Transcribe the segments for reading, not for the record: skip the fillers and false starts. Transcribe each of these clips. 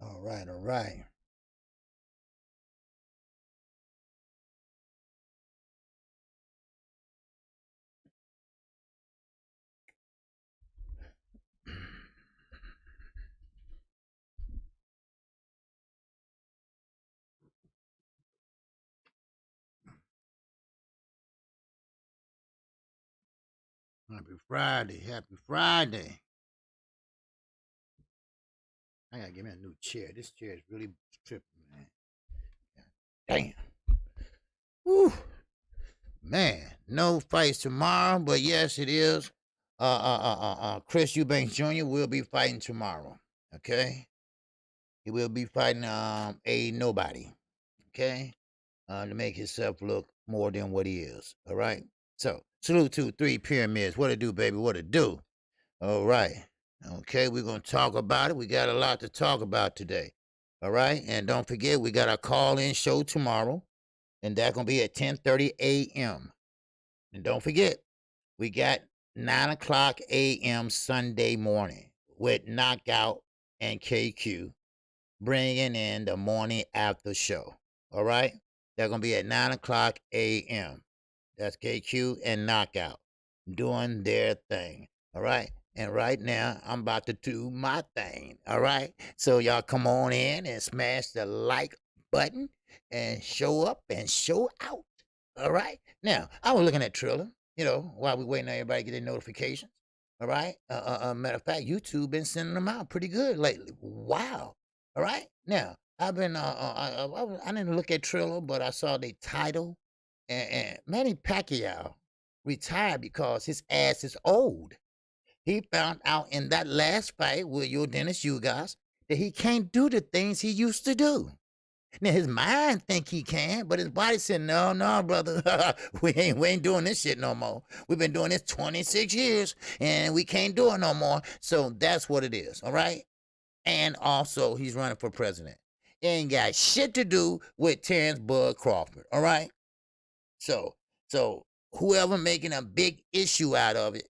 All right, all right. Happy Friday. Happy Friday. I gotta get me a new chair. This chair is really tripping, man. Damn. Woo. Man, no fights tomorrow, but yes, it is. Chris Eubanks Jr. will be fighting tomorrow. Okay, he will be fighting a nobody. Okay, to make himself look more than what he is. All right. So salute to 3 Pyramids. What it do, baby? What it do? All right. Okay, we're gonna talk about it. We got a lot to talk about today. All right, and don't forget we got our call-in show tomorrow, and that's gonna be at 10:30 a.m. And don't forget, we got 9 o'clock a.m. Sunday morning with Knockout and KQ bringing in the morning after show. All right? They're going to be at 9 o'clock a.m. That's KQ and Knockout doing their thing. All right? And right now, I'm about to do my thing. All right? So y'all come on in and smash the like button and show up and show out. All right? Now, I was looking at Triller, while we waiting on everybody to get their notifications. All right? Matter of fact, YouTube been sending them out pretty good lately. Wow. All right? Now, I've been, I didn't look at Triller, but I saw the title. And Manny Pacquiao retired because his ass is old. He found out in that last fight with your Dennis Ugas that he can't do the things he used to do. Now his mind think he can, but his body said, no, brother, we ain't doing this shit no more. We've been doing this 26 years, and we can't do it no more. So that's what it is, all right? And also, he's running for president. It ain't got shit to do with Terence Bud Crawford, all right? So whoever making a big issue out of it,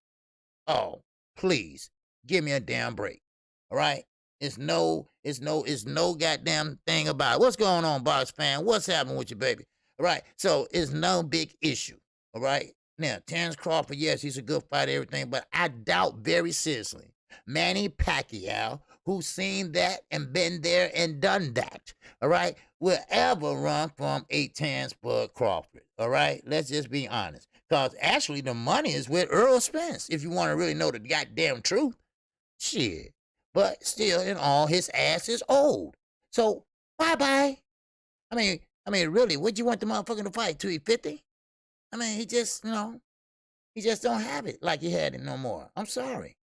oh, please give me a damn break, all right? It's no goddamn thing about it. What's going on, box fan? What's happening with you, baby? All right. So it's no big issue. All right. Now, Terence Crawford, yes, he's a good fighter, everything, but I doubt very seriously Manny Pacquiao, who's seen that and been there and done that, all right, will ever run from a Terence Bud Crawford. All right. Let's just be honest. Because actually the money is with Earl Spence, if you want to really know the goddamn truth. Shit. But still, in all, his ass is old. So bye-bye. I mean, really, would you want the motherfucker to fight till he's 50? I mean, he just, he just don't have it like he had it no more. I'm sorry.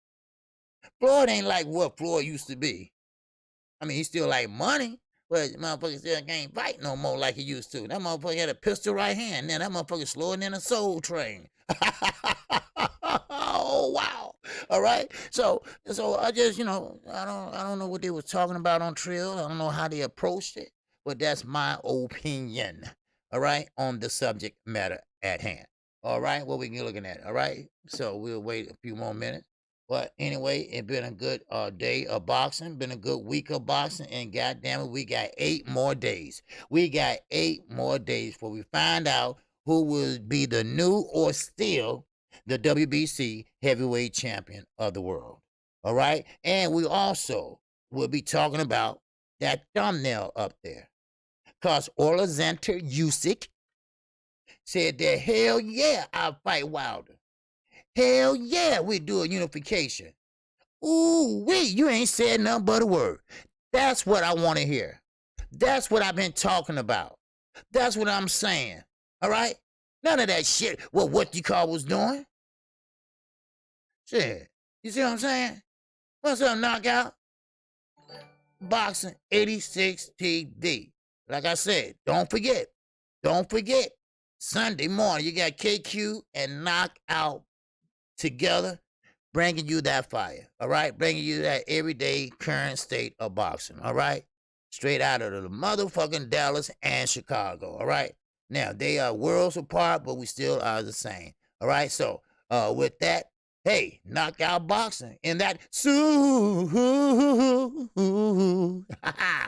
Floyd ain't like what Floyd used to be. I mean, he still like money, but motherfucker still can't fight no more like he used to. That motherfucker had a pistol right hand. Now that motherfucker slower than a soul train. Oh wow. All right. So I just, I don't know what they was talking about on Trill. I don't know how they approached it, but that's my opinion. All right, on the subject matter at hand. All right, what we looking at. All right. So we'll wait a few more minutes. But anyway, it been a good day of boxing, been a good week of boxing, and goddamn it, we got 8 more days. We got 8 more days before we find out who will be the new or still the WBC heavyweight champion of the world. All right? And we also will be talking about that thumbnail up there. Because Alexander Usyk said that, hell yeah, I'll fight Wilder. Hell yeah, we do a unification. Ooh, wait, you ain't said nothing but a word. That's what I want to hear. That's what I've been talking about. That's what I'm saying. All right? None of that shit, what you call was doing. Shit. You see what I'm saying? What's up, Knockout? Boxing 86 TV. Like I said, don't forget. Sunday morning, you got KQ and Knockout together, bringing you that fire, all right? Bringing you that everyday current state of boxing, all right? Straight out of the motherfucking Dallas and Chicago, all right? Now, they are worlds apart, but we still are the same, all right? So, With that, hey, knockout boxing in that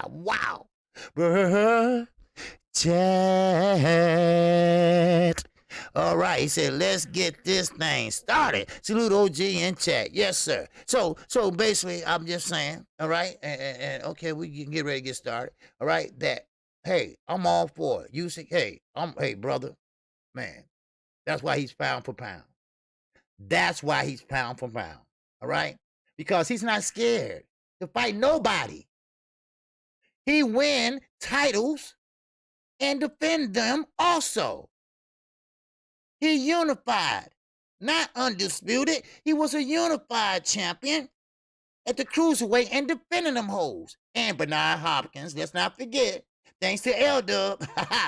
wow. Chat. All right, he said, let's get this thing started. Salute OG in chat. Yes, sir. So basically, I'm just saying, all right, and okay, we can get ready to get started. All right, that, hey, I'm all for it. Usyk, hey, brother, man, that's why he's pound for pound. That's why he's pound for pound. All right, because he's not scared to fight nobody. He win titles and defend them also. He unified, not undisputed. He was a unified champion at the cruiserweight and defending them hoes. And Bernard Hopkins, let's not forget, thanks to L-Dub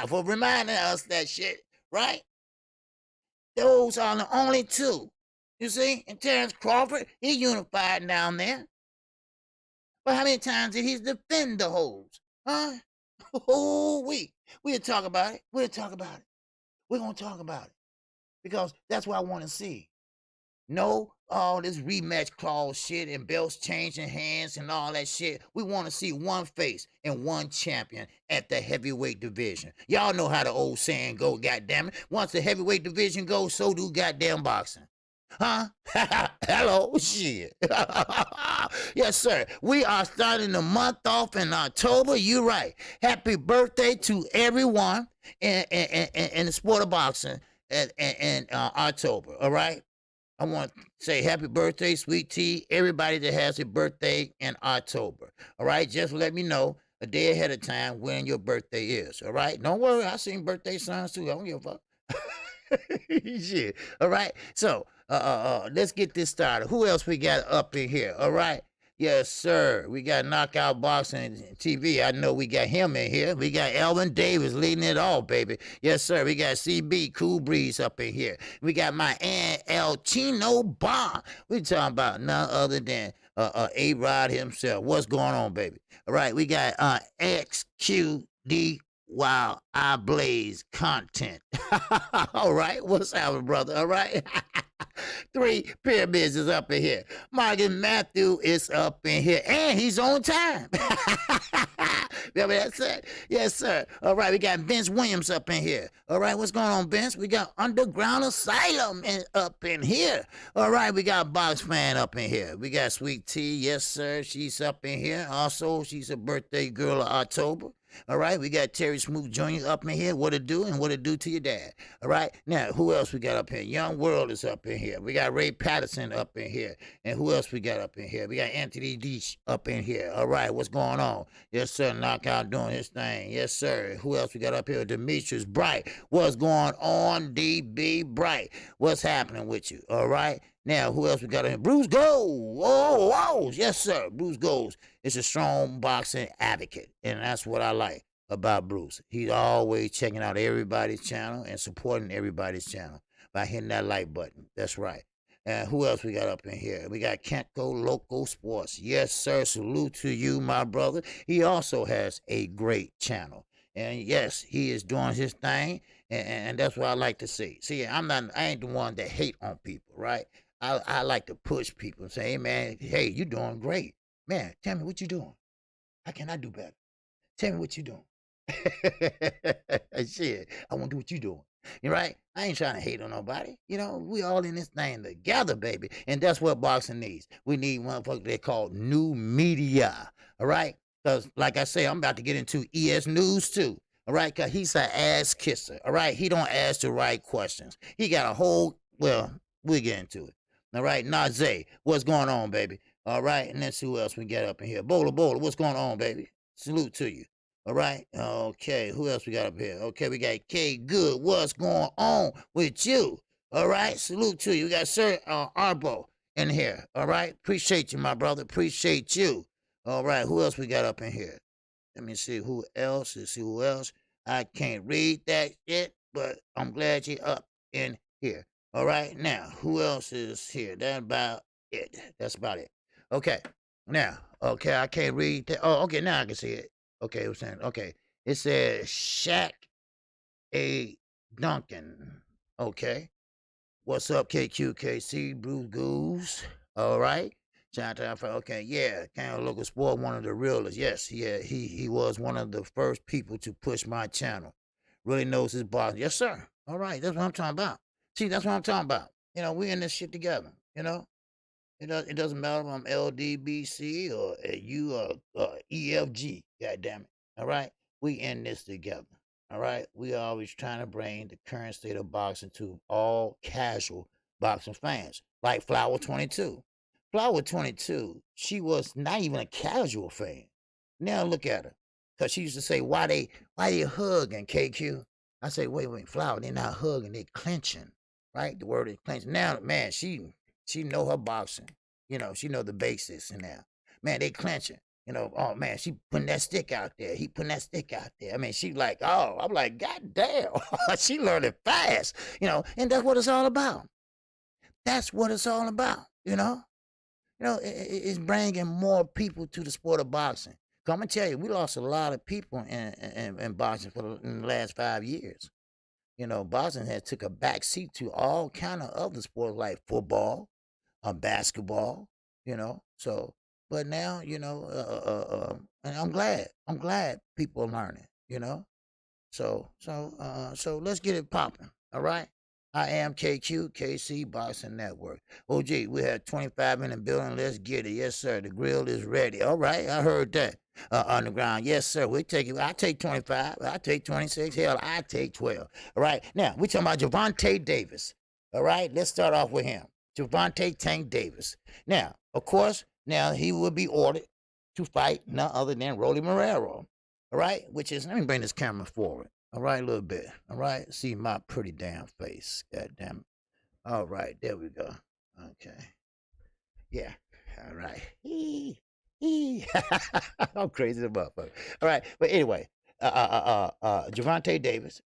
for reminding us that shit, right? Those are the only two. You see? And Terence Crawford, he unified down there. But how many times did he defend the hoes? Huh? Oh, we'll talk about it. We'll talk about it. We're going to talk about it. Because that's what I want to see. No, all this rematch clause shit and belts changing hands and all that shit. We want to see one face and one champion at the heavyweight division. Y'all know how the old saying go, goddammit. Once the heavyweight division goes, so do goddamn boxing. Huh? Hello, shit. Yes, sir. We are starting the month off in October. You're right. Happy birthday to everyone in the sport of boxing in October. All right. I want to say happy birthday, Sweet Tea, everybody that has a birthday in October. All right. Just let me know a day ahead of time when your birthday is. All right. Don't worry. I seen birthday signs too. I don't give a fuck. Shit. All right. So let's get this started. Who else we got up in here? All right. Yes, sir. We got Knockout Boxing TV. I know we got him in here. We got Elvin Davis leading it all, baby. Yes, sir. We got CB Cool Breeze up in here. We got my Aunt El Chino Bar. We talking about none other than A-Rod himself. What's going on, baby? All right. We got XQD while I blaze content. All right. What's happening, brother? All right. 3 Pyramids is up in here. Morgan Matthew is up in here. And he's on time. Remember that said? Yes, sir. All right, we got Vince Williams up in here. All right, what's going on, Vince? We got Underground Asylum up in here. All right, we got Box Fan up in here. We got Sweet Tea. Yes, sir. She's up in here. Also, she's a birthday girl of October. All right, we got Terry Smoot Jr. up in here. What it do and what it do to your dad. All right, now who else we got up here? Young World is up in here. We got Ray Patterson up in here. And who else we got up in here? We got Anthony Deach up in here. All right, what's going on? Yes, sir, Knockout doing his thing. Yes, sir. Who else we got up here? Demetrius Bright. What's going on, DB Bright? What's happening with you? All right. Now, who else we got in here? Bruce Gold. Oh, yes, sir. Bruce Gold is a strong boxing advocate, and that's what I like about Bruce. He's always checking out everybody's channel and supporting everybody's channel by hitting that like button. That's right. And who else we got up in here? We got Kentco Local Sports. Yes, sir. Salute to you, my brother. He also has a great channel. And yes, he is doing his thing, and that's what I like to see. See, I ain't the one that hate on people, right? I like to push people and say, hey, man, hey, you doing great. Man, tell me what you doing. How can I do better? Tell me what you doing. Shit, I want to do what you doing. You right? I ain't trying to hate on nobody. You know, we all in this thing together, baby. And that's what boxing needs. We need motherfuckers they call new media. All right? Because, like I say, I'm about to get into ES News, too. All right? Because he's an ass kisser. All right? He don't ask the right questions. He got a whole, well, we'll get into it. All right? Nazay, what's going on, baby? All right? And let's see who else we got up in here. Bowler, what's going on, baby? Salute to you. All right. Okay. Who else we got up here? Okay. We got K Good. What's going on with you? All right. Salute to you. We got Sir Arbo in here. All right. Appreciate you, my brother. Appreciate you. All right. Who else we got up in here? Let me see who else. Let's see who else. I can't read that shit, but I'm glad you're up in here. All right. Now, who else is here? That's about it. That's about it. Okay. Now, okay. I can't read that. Oh, okay. Now I can see it. Okay, it was saying, okay. It says Shaq A. Duncan. Okay. What's up, KQKC, Blue Goose? All right. Chinatown, okay, yeah, kind of local sport, one of the realest. Yes, yeah, he was one of the first people to push my channel. Really knows his box. Yes, sir. All right, that's what I'm talking about. See, that's what I'm talking about. You know, we in this shit together. You know, it doesn't matter if I'm LDBC or you or EFG. God damn it. All right, we in this together. All right, we are always trying to bring the current state of boxing to all casual boxing fans, like Flower 22. Flower 22, she was not even a casual fan. Now look at her, cause she used to say, why they hugging, KQ? I say, wait, Flower, they're not hugging, they clenching, right? The word is clenching. Now, man, she know her boxing. You know, she know the basics in there. Man, they clenching. You know, oh man, she putting that stick out there. He putting that stick out there. I mean, she like, oh, I'm like, God damn. She learning fast, you know, and that's what it's all about. That's what it's all about, you know? It's bringing more people to the sport of boxing. I'm gonna tell you, we lost a lot of people in boxing in the last 5 years. You know, boxing has took a back seat to all kind of other sports like football, basketball, you know. So, but now, and I'm glad people are learning, you know. So let's get it popping. All right. I am KQKC Boxing Network. OG, we have 25 in the building. Let's get it. Yes, sir. The grill is ready. All right. I heard that. Underground. Yes, sir. We take it. I take 25. I take 26. Hell, I take 12. All right. Now, we talking about Gervonta Davis. All right. Let's start off with him. Gervonta Tank Davis. Now, of course, now he will be ordered to fight none other than Rolly Romero. All right, which is, let me bring this camera forward. All right, a little bit. All right, see my pretty damn face. God damn it. All right, there we go. Okay. Yeah. All right. I'm crazy about it. All right, but anyway, Gervonta Davis,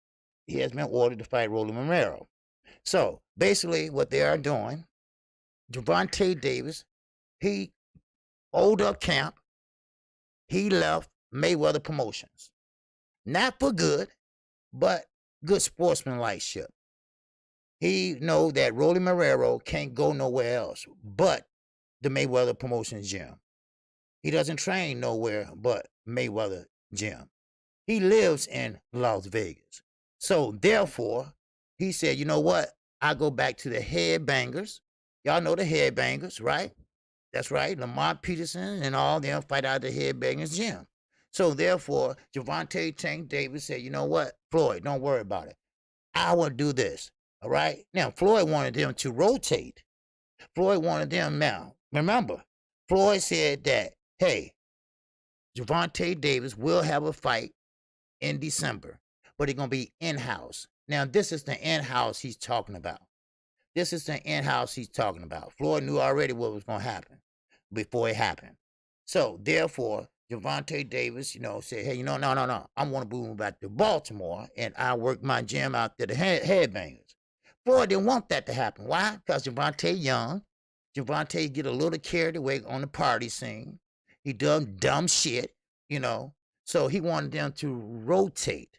he has been ordered to fight Rolly Romero. So basically, what they are doing, Gervonta Davis, he owed up camp. He left Mayweather Promotions. Not for good, but good sportsmanlike. He know that Rolly Romero can't go nowhere else but the Mayweather Promotions gym. He doesn't train nowhere but Mayweather gym. He lives in Las Vegas. So therefore, he said, you know what? I go back to the headbangers. Y'all know the headbangers, right? That's right. Lamont Peterson and all them fight out of the headbangers gym. So therefore, Gervonta Tank Davis said, you know what, Floyd, don't worry about it. I will do this. All right. Now, Floyd wanted them to rotate. Floyd wanted them now. Remember, Floyd said that, hey, Gervonta Davis will have a fight in December, but it's going to be in-house. Now, this is the in-house he's talking about. This is the in-house he's talking about. Floyd knew already what was going to happen before it happened. So, therefore, Gervonta Davis, said, hey, no. I want to move back to Baltimore, and I work my gym out there, the headbangers. Floyd didn't want that to happen. Why? Because Gervonta young. Gervonta get a little carried away on the party scene. He done dumb shit, So he wanted them to rotate.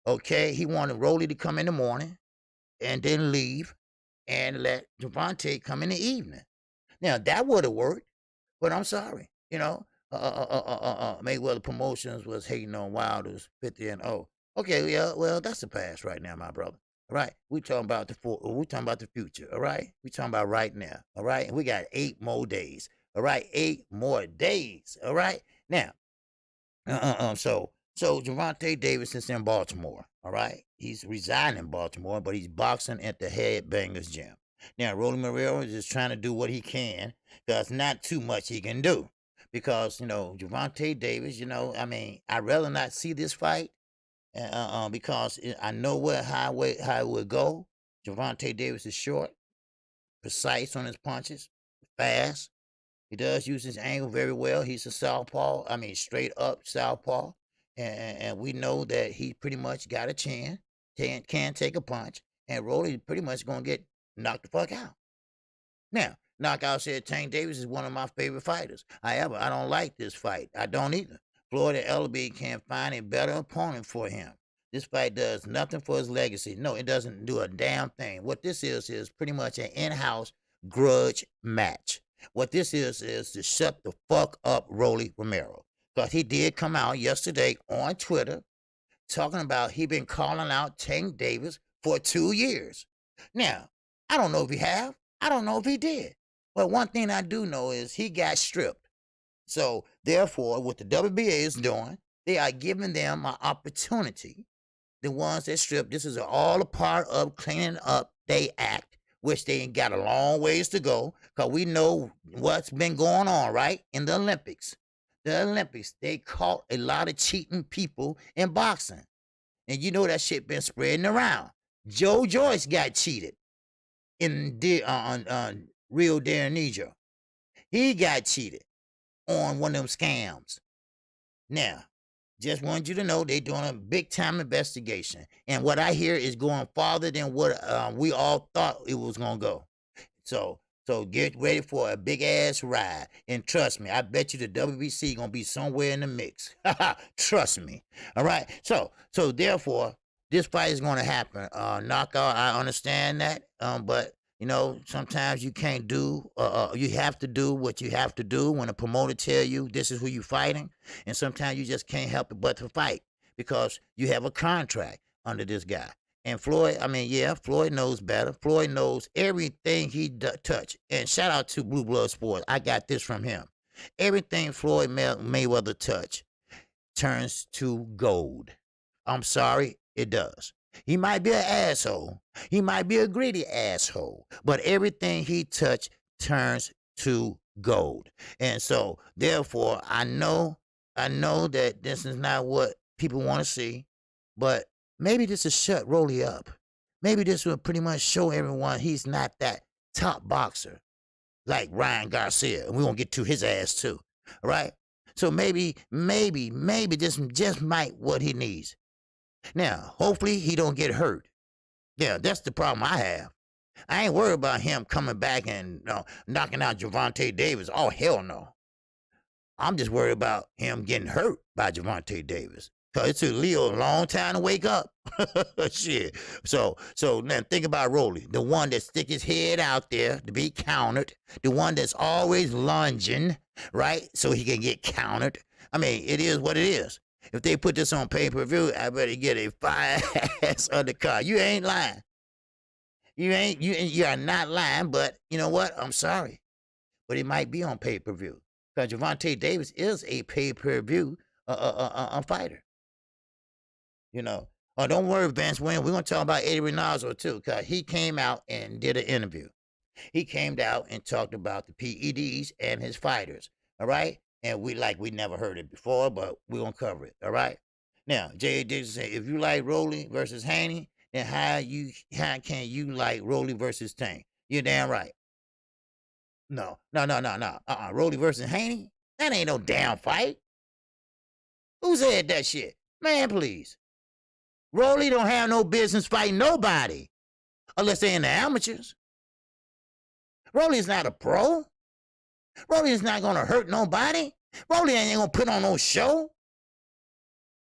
Okay? He wanted Rolly to come in the morning and then leave and let Gervonta come in the evening. Now, that would have worked, but I'm sorry. Mayweather Promotions was hating on Wilder's 50-0. Okay, yeah, well, that's the past right now, my brother. All right, we talking about the future. All right, we talking about right now. All right, and we got 8 more days. All right, 8 more days. All right, now, so Gervonta Davis is in Baltimore. All right, he's residing in Baltimore, but he's boxing at the Headbangers Gym. Now, Rolly Romero is just trying to do what he can. There's not too much he can do because Gervonta Davis. I'd rather not see this fight because I know how it would go. Gervonta Davis is short, precise on his punches, fast. He does use his angle very well. He's a southpaw. Straight up southpaw, and we know that he pretty much got a chin, can take a punch, and Rolly pretty much gonna get knocked the fuck out. Now, Knockout said Tank Davis is one of my favorite fighters. However, I don't like this fight. I don't either. Floyd Ellerby can't find a better opponent for him. This fight does nothing for his legacy. No, it doesn't do a damn thing. What this is pretty much an in-house grudge match. What this is to shut the fuck up Rolly Romero. Because he did come out yesterday on Twitter talking about he been calling out Tank Davis for 2 years. Now, I don't know if he have. I don't know if he did. But one thing I do know is he got stripped. So, therefore, what the WBA is doing, they are giving them an opportunity. The ones that stripped, this is all a part of cleaning up they act, which they ain't got a long ways to go, because we know what's been going on, right, in the Olympics. The Olympics, they caught a lot of cheating people in boxing. And you know that shit been spreading around. Joe Joyce got cheated in Rio de Janeiro. He got cheated on one of them scams. Now, just wanted you to know they doing a big time investigation. And what I hear is going farther than what we all thought it was going to go. So get ready for a big ass ride. And trust me, I bet you the WBC going to be somewhere in the mix. Trust me. All right. So therefore, this fight is going to happen. Knockout, I understand that. But you know, sometimes you can't do, you have to do what you have to do when a promoter tell you this is who you fighting. And sometimes you just can't help it but to fight because you have a contract under this guy. And Floyd, I mean, yeah, Floyd knows better. Floyd knows everything he touch. And shout out to Blue Blood Sports. I got this from him. Everything Floyd Mayweather touch turns to gold. I'm sorry, it does. He might be an asshole. He might be a greedy asshole. But everything he touched turns to gold. And so, therefore, I know that this is not what people want to see. But maybe this will shut Rolly up. Maybe this will pretty much show everyone he's not that top boxer like Ryan Garcia. And we're going to get to his ass too. All right? So maybe this just might what he needs. Now, hopefully he don't get hurt. Yeah, that's the problem I have. I ain't worried about him coming back and knocking out Gervonta Davis. Oh, hell no. I'm just worried about him getting hurt by Gervonta Davis. Because it took Leo a long time to wake up. Shit. So now think about Rolly, the one that stick his head out there to be countered, the one that's always lunging, right, so he can get countered. I mean, it is what it is. If they put this on pay-per-view, I better get a fire-ass undercard. You ain't lying. You are not lying, but you know what? I'm sorry. But it might be on pay-per-view. Because Gervonta Davis is a pay-per-view fighter. You know. Oh, don't worry, Vince. We're going to talk about Eddie Reynoso, too, because he came out and did an interview. He came out and talked about the PEDs and his fighters, all right? And we never heard it before, but we're going to cover it, all right? Now, J.A. Dixon said, if you like Rolly versus Haney, then how can you like Rolly versus Tank? You're damn right. No. Rolly versus Haney? That ain't no damn fight. Who said that shit? Man, please. Rolly don't have no business fighting nobody unless they're in the amateurs. Rolly is not a pro. Rolly is not going to hurt nobody. Rolly ain't going to put on no show.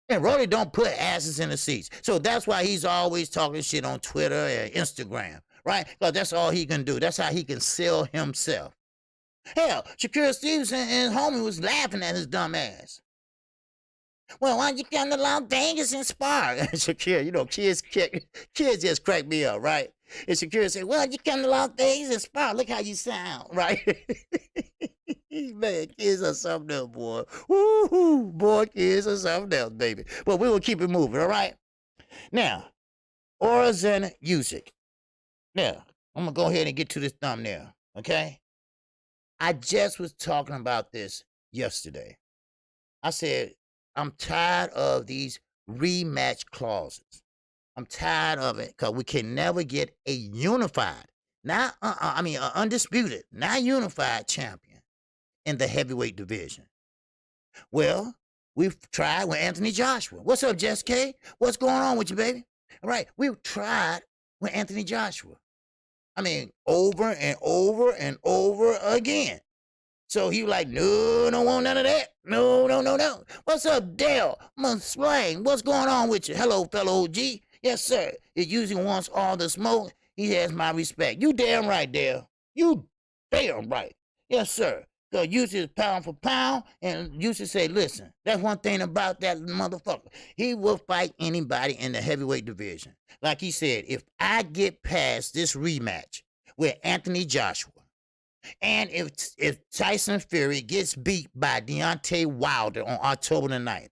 And Rolly don't put asses in the seats. So that's why he's always talking shit on Twitter and Instagram, right? Because that's all he can do. That's how he can sell himself. Hell, Shakur Stevenson and his homie was laughing at his dumb ass. Well, why don't you come to Las Vegas and spar? Shakur, you know, kids just crack me up, right? And Shakur said, well, you come to Las Vegas and spar. Look how you sound, right? Man, kids are something else, boy. Woo-hoo, boy, kids are something else, baby. But we will keep it moving, all right? Now, Orzen Usyk. Now, I'm going to go ahead and get to this thumbnail, okay? I just was talking about this yesterday. I said, I'm tired of these rematch clauses. I'm tired of it because we can never get a unified, undisputed, not unified champion in the heavyweight division. Well, we've tried with Anthony Joshua. What's up, Jess K? What's going on with you, baby? All right, we've tried with Anthony Joshua. I mean, over and over and over again. So he like, no, don't want none of that. No, no, no, no. What's up, Dale? Slang, what's going on with you? Hello, fellow OG. Yes, sir. It usually wants all the smoke. He has my respect. You damn right, Dale. You damn right. Yes, sir. So Usyk is pound for pound, and Usyk say, listen, that's one thing about that motherfucker. He will fight anybody in the heavyweight division. Like he said, if I get past this rematch with Anthony Joshua, and if Tyson Fury gets beat by Deontay Wilder on October the 9th,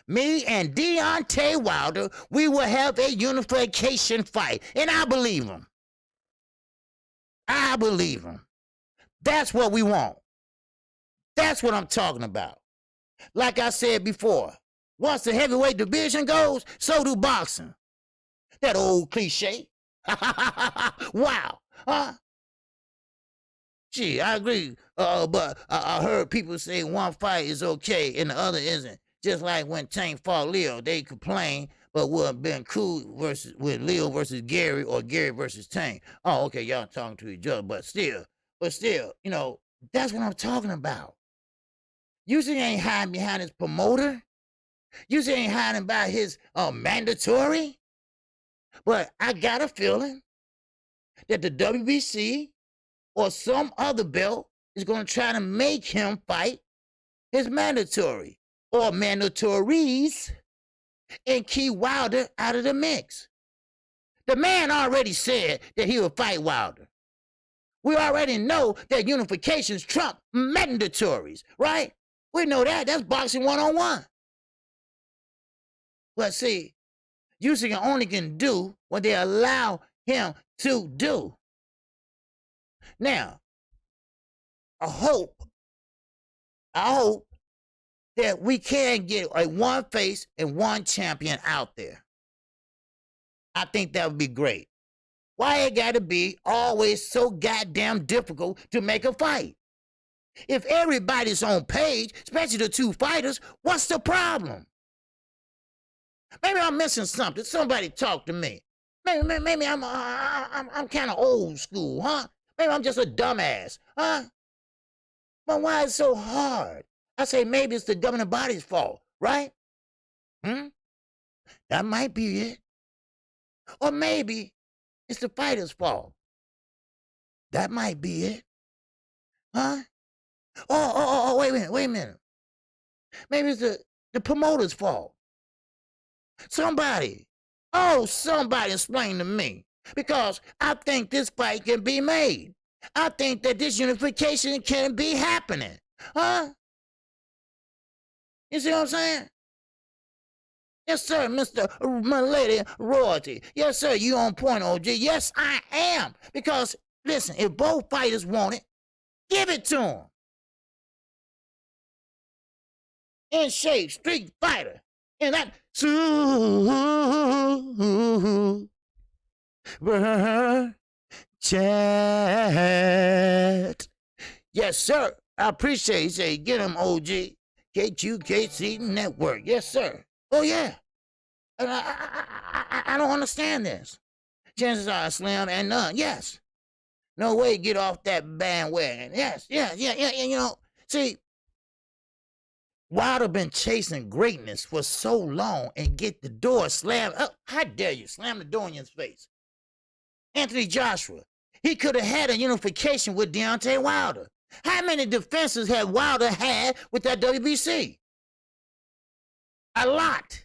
me and Deontay Wilder, we will have a unification fight. And I believe him. I believe him. That's what we want. That's what I'm talking about. Like I said before, once the heavyweight division goes, so do boxing. That old cliche. Wow. Huh? Gee, I agree. But I heard people say one fight is okay and the other isn't. Just like when Tank fought Leo, they complained, but would have been cool with Leo versus Gary or Gary versus Tank. Oh, okay, y'all talking to each other, but still, you know, that's what I'm talking about. Usyk ain't hiding behind his promoter. Usyk ain't hiding by his mandatory. But I got a feeling that the WBC or some other belt is going to try to make him fight his mandatory or mandatories and keep Wilder out of the mix. The man already said that he would fight Wilder. We already know that unifications trump mandatories, right? We know that. That's boxing 101. But see, Usyk only can do what they allow him to do. Now, I hope that we can get a one face and one champion out there. I think that would be great. Why it got to be always so goddamn difficult to make a fight? If everybody's on page, especially the two fighters, what's the problem? Maybe I'm missing something. Somebody talk to me. Maybe I'm kind of old school, huh? Maybe I'm just a dumbass, huh? But why is it so hard? I say maybe it's the governing body's fault, right? That might be it. Or maybe it's the fighter's fault. That might be it. Huh? Oh, wait a minute. Maybe it's the promoter's fault. Somebody explain to me. Because I think this fight can be made. I think that this unification can be happening. Huh? You see what I'm saying? Yes, sir, Mr. Milady Royalty. Yes, sir, you on point, OG. Yes, I am. Because, listen, if both fighters want it, give it to them. In shape, street fighter. And that chat. Yes, sir. I appreciate you say, get him, OG. KQKC Network. Yes, sir. Oh, yeah. And I don't understand this. Chances are slim and none. Yes. No way get off that bandwagon. Yes, yeah. You know, see, Wilder been chasing greatness for so long and get the door slammed up. How dare you slam the door in your face? Anthony Joshua, he could have had a unification with Deontay Wilder. How many defenses have Wilder had with that WBC? A lot.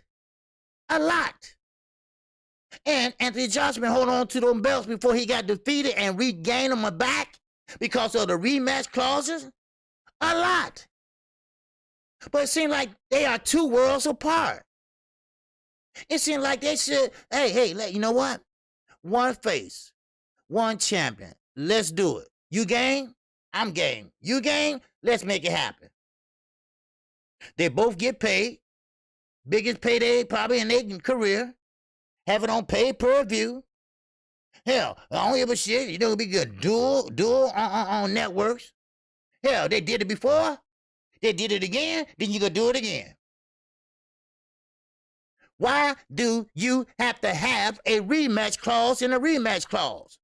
And Anthony Joshua been holding on to those belts before he got defeated and regained them back because of the rematch clauses. A lot. But it seems like they are two worlds apart. It seems like they should, hey, you know what? One face, one champion. Let's do it. You game? I'm game. You game? Let's make it happen. They both get paid. Biggest payday probably in their career. Have it on pay-per-view. Hell, I don't give a shit. You know it'll be good. Dual on networks. Hell, they did it before. They did it again, then you gonna do it again. Why do you have to have a rematch clause in a rematch clause?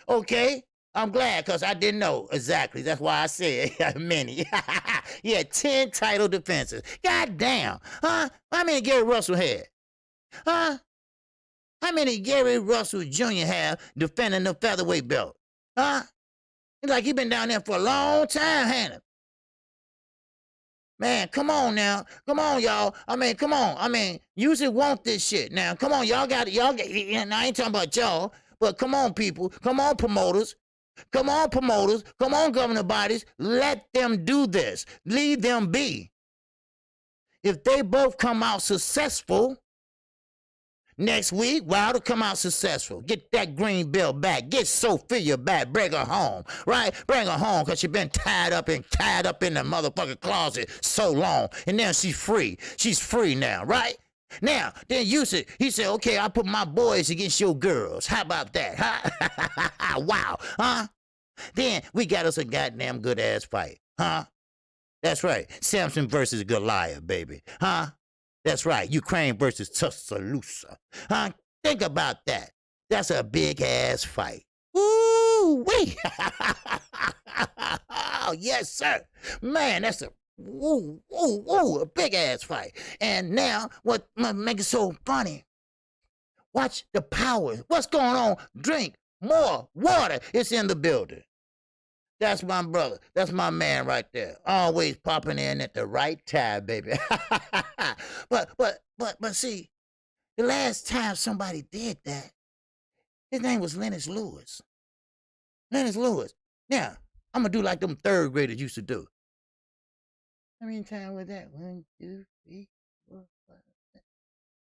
Okay, I'm glad because I didn't know exactly. That's why I said many. He had 10 title defenses. God damn. Huh? How many Gary Russell had? Huh? How many Gary Russell Jr. have defending the featherweight belt? Huh? It's like he been down there for a long time, Hannah. Man, come on now. Come on, y'all. I mean, come on. I mean, Usyk want this shit. Now, come on, y'all got it. And I ain't talking about y'all, but come on, people. Come on, promoters. Come on, promoters. Come on, governor bodies. Let them do this. Leave them be. If they both come out successful, next week, Wilder come out successful. Get that green belt back. Get Sophia back. Bring her home, right? Bring her home because she been tied up in the motherfucking closet so long. And now she's free. She's free now, right? Now, then Usyk, he said, okay, I put my boys against your girls. How about that, huh? Wow, huh? Then we got us a goddamn good-ass fight, huh? That's right. Samson versus Goliath, baby, huh? That's right. Ukraine versus Tuscaloosa. Huh? Think about that. That's a big-ass fight. Woo-wee! Oh, yes, sir. Man, that's a a big-ass fight. And now, what makes it so funny, watch the power. What's going on? Drink more water. It's in the building. That's my brother. That's my man right there. Always popping in at the right time, baby. But see, the last time somebody did that, his name was Lennox Lewis. Lennox Lewis. Now, I'm going to do like them third graders used to do. How many times was that? 1, 2, 3, 4, 5, 6.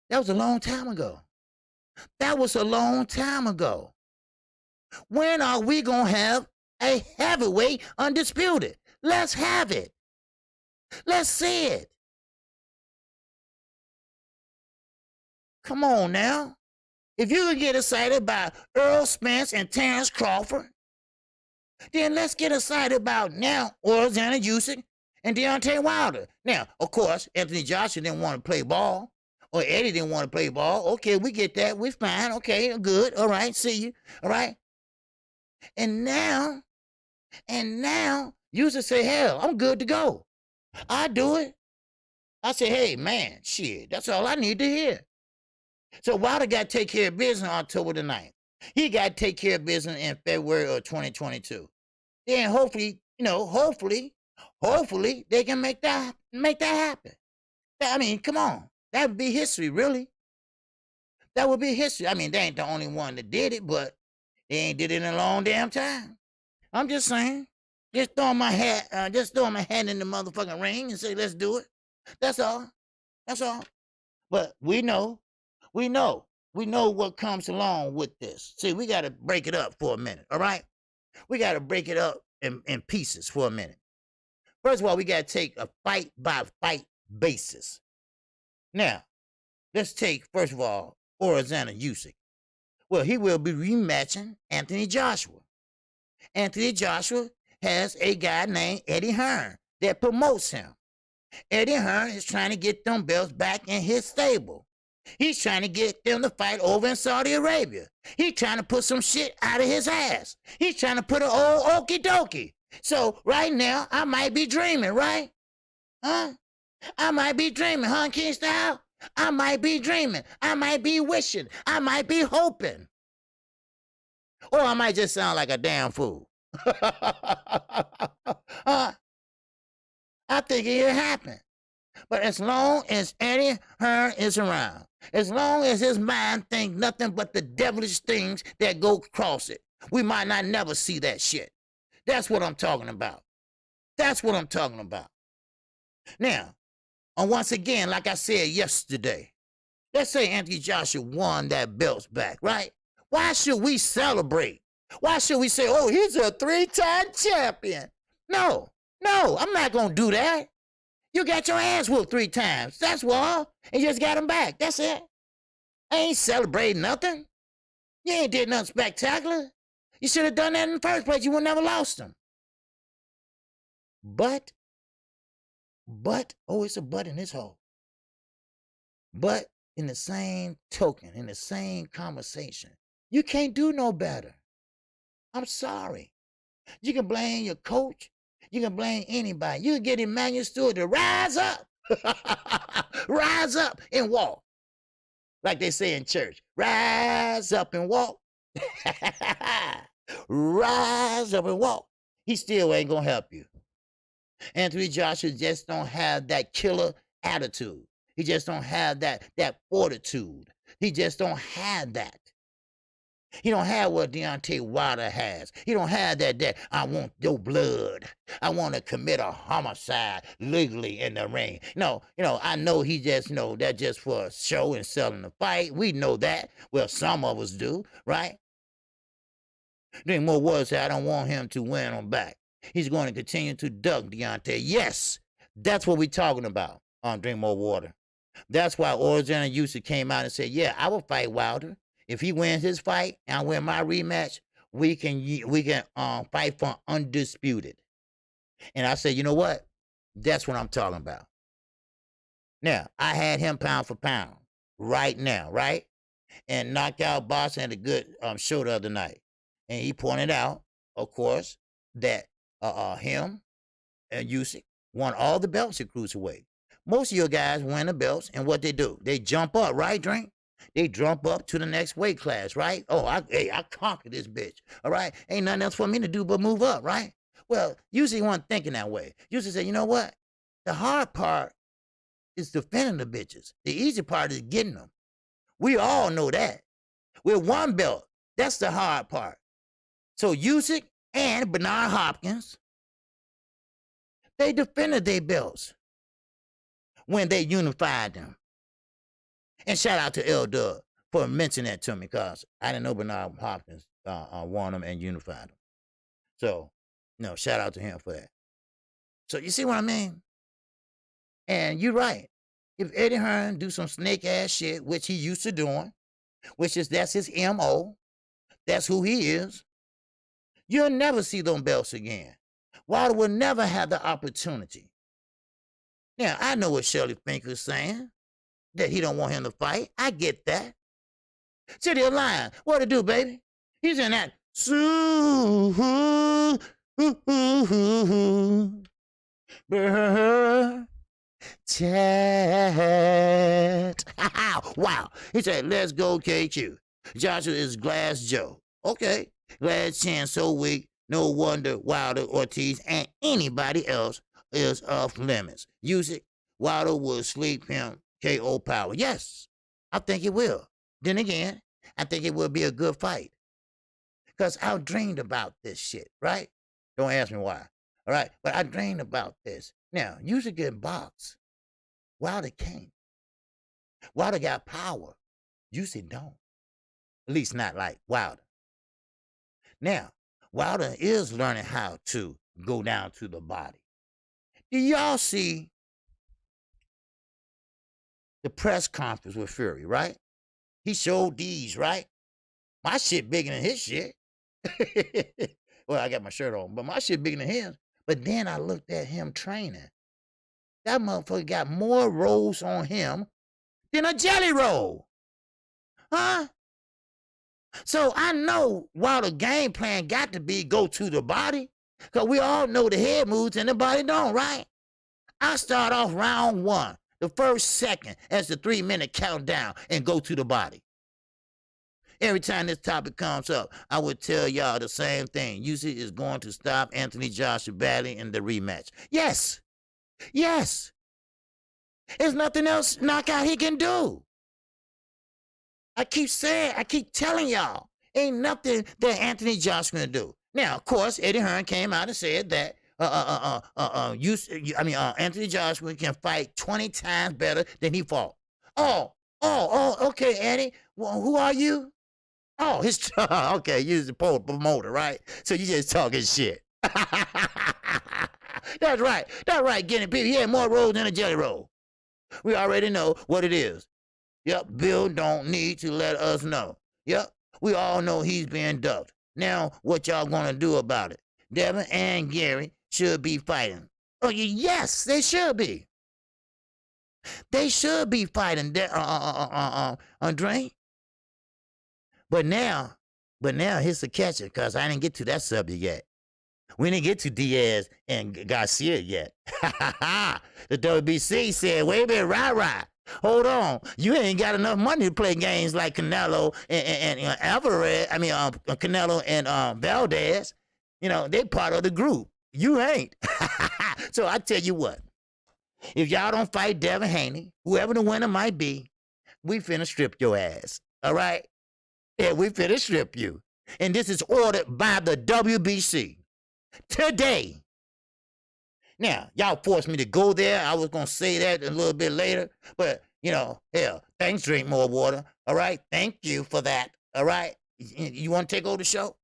That was a long time ago. That was a long time ago. When are we going to have a heavyweight undisputed? Let's have it. Let's see it. Come on now. If you can get excited about Earl Spence and Terence Crawford, then let's get excited about now Alexander Usyk and Deontay Wilder. Now, of course, Anthony Joshua didn't want to play ball, or Eddie didn't want to play ball. Okay, we get that. We're fine. Okay, good. All right, see you. All right. And now, Usyk say, hell, I'm good to go. I do it. I say, hey, man, shit, that's all I need to hear. So Wilder got to take care of business on October the 9th. He got to take care of business in February of 2022. Then hopefully, hopefully they can make that happen. I mean, come on. That would be history, really. That would be history. I mean, they ain't the only one that did it, but they ain't did it in a long damn time. I'm just saying. Just throwing my hat in the motherfucking ring and say, let's do it. That's all. That's all. But we know what comes along with this. See, we got to break it up for a minute, all right? We got to break it up in pieces for a minute. First of all, we got to take a fight-by-fight basis. Now, let's take, first of all, Alexander Usyk. Well, he will be rematching Anthony Joshua. Anthony Joshua has a guy named Eddie Hearn that promotes him. Eddie Hearn is trying to get them belts back in his stable. He's trying to get them to fight over in Saudi Arabia. He's trying to put some shit out of his ass. He's trying to put an old okie dokie. So right now, I might be dreaming, right? Huh? I might be dreaming, huh, King Style? I might be dreaming. I might be wishing. I might be hoping. Or I might just sound like a damn fool. I think it'll happen. But as long as Eddie Hearn is around, as long as his mind thinks nothing but the devilish things that go across it, we might not never see that shit. That's what I'm talking about. That's what I'm talking about. Now, and once again, like I said yesterday, let's say Anthony Joshua won that belts back, right? Why should we celebrate? Why should we say, oh, he's a 3-time champion? No, I'm not going to do that. You got your ass whooped 3 times. That's all. And you just got him back. That's it. I ain't celebrating nothing. You ain't did nothing spectacular. You should have done that in the first place. You would never lost him. But, oh, it's a but in this hole. But in the same token, in the same conversation, you can't do no better. I'm sorry. You can blame your coach. You can blame anybody. You can get Emmanuel Stewart to rise up. Rise up and walk. Like they say in church. Rise up and walk. Rise up and walk. He still ain't going to help you. Anthony Joshua just don't have that killer attitude. He just don't have that fortitude. He just don't have that. He don't have what Deontay Wilder has. He don't have that I want your blood. I want to commit a homicide legally in the ring. No, I know he just that just for a show and selling the fight. We know that. Well, some of us do, right? Then more words say, I don't want him to win on back. He's going to continue to duck Deontay. Yes, that's what we're talking about on Drink More Water. That's why Origin and Usyk came out and said, yeah, I will fight Wilder. If he wins his fight and I win my rematch, we can fight for undisputed. And I said, you know what? That's what I'm talking about. Now, I had him pound for pound right now, right? And Knockout Boxing had a good show the other night. And he pointed out, of course, that him and Usyk won all the belts at Cruiserweight. Most of your guys win the belts, and what they do? They jump up, right, Drink? They jump up to the next weight class, right? Oh, I conquered this bitch, all right? Ain't nothing else for me to do but move up, right? Well, Usyk wasn't thinking that way. Usyk said, you know what? The hard part is defending the bitches. The easy part is getting them. We all know that. With one belt, that's the hard part. So Usyk and Bernard Hopkins, they defended their belts when they unified them. And shout out to L Dub for mentioning that to me, because I didn't know Bernard Hopkins won them and unified them. So, shout out to him for that. So you see what I mean? And you're right. If Eddie Hearn do some snake ass shit, which he used to doing, that's his MO, that's who he is, you'll never see them belts again. Wilder will never have the opportunity. Now, I know what Shirley Finker's saying, that he don't want him to fight. I get that. City of Lion, what to do, baby? He's in that chat. Wow. He said, let's go, KQ. Joshua is Glass Joe. Okay. Glass Chan so weak, no wonder Wilder, Ortiz, and anybody else is off limits. Usyk, Wilder will sleep him KO power. Yes, I think it will. Then again, I think it will be a good fight. Because I dreamed about this shit, right? Don't ask me why. All right? But I dreamed about this. Now, Usyk get boxed. Wilder can't. Wilder got power. Usyk don't. At least not like Wilder. Now, Wilder is learning how to go down to the body. Do y'all see the press conference with Fury, right? He showed these, right? My shit bigger than his shit. Well, I got my shirt on, but my shit bigger than his. But then I looked at him training. That motherfucker got more rolls on him than a jelly roll. Huh? So I know while the game plan got to be go to the body, because we all know the head moves and the body don't, right? I start off round one, the first second as the 3-minute countdown, and go to the body. Every time this topic comes up, I would tell y'all the same thing. Usyk is going to stop Anthony Joshua badly in the rematch. Yes. Yes. There's nothing else knockout he can do. I keep telling y'all, ain't nothing that Anthony Joshua can do. Now, of course, Eddie Hearn came out and said that Anthony Joshua can fight 20 times better than he fought. Okay, Eddie. Well, who are you? Oh, okay, you're the promoter, right? So you just talking shit. That's right. Getting people. He had more rolls than a jelly roll. We already know what it is. Yep, Bill don't need to let us know. Yep, we all know he's being ducked. Now, what y'all gonna do about it? Devin and Gary should be fighting. Oh, yes, they should be. They should be fighting, Andre. But now here's the catcher, because I didn't get to that subject yet. We didn't get to Diaz and Garcia yet. The WBC said, wait a minute, rah. Hold on. You ain't got enough money to play games like Canelo and Alvarez. I mean, Canelo and Valdez. You know, they part of the group. You ain't. So I tell you what. If y'all don't fight Devin Haney, whoever the winner might be, we finna strip your ass. All right? Yeah, we finna strip you. And this is ordered by the WBC today. Now, y'all forced me to go there. I was going to say that a little bit later. But, you know, hell, thanks, drink more water. All right? Thank you for that. All right? You want to take over the show?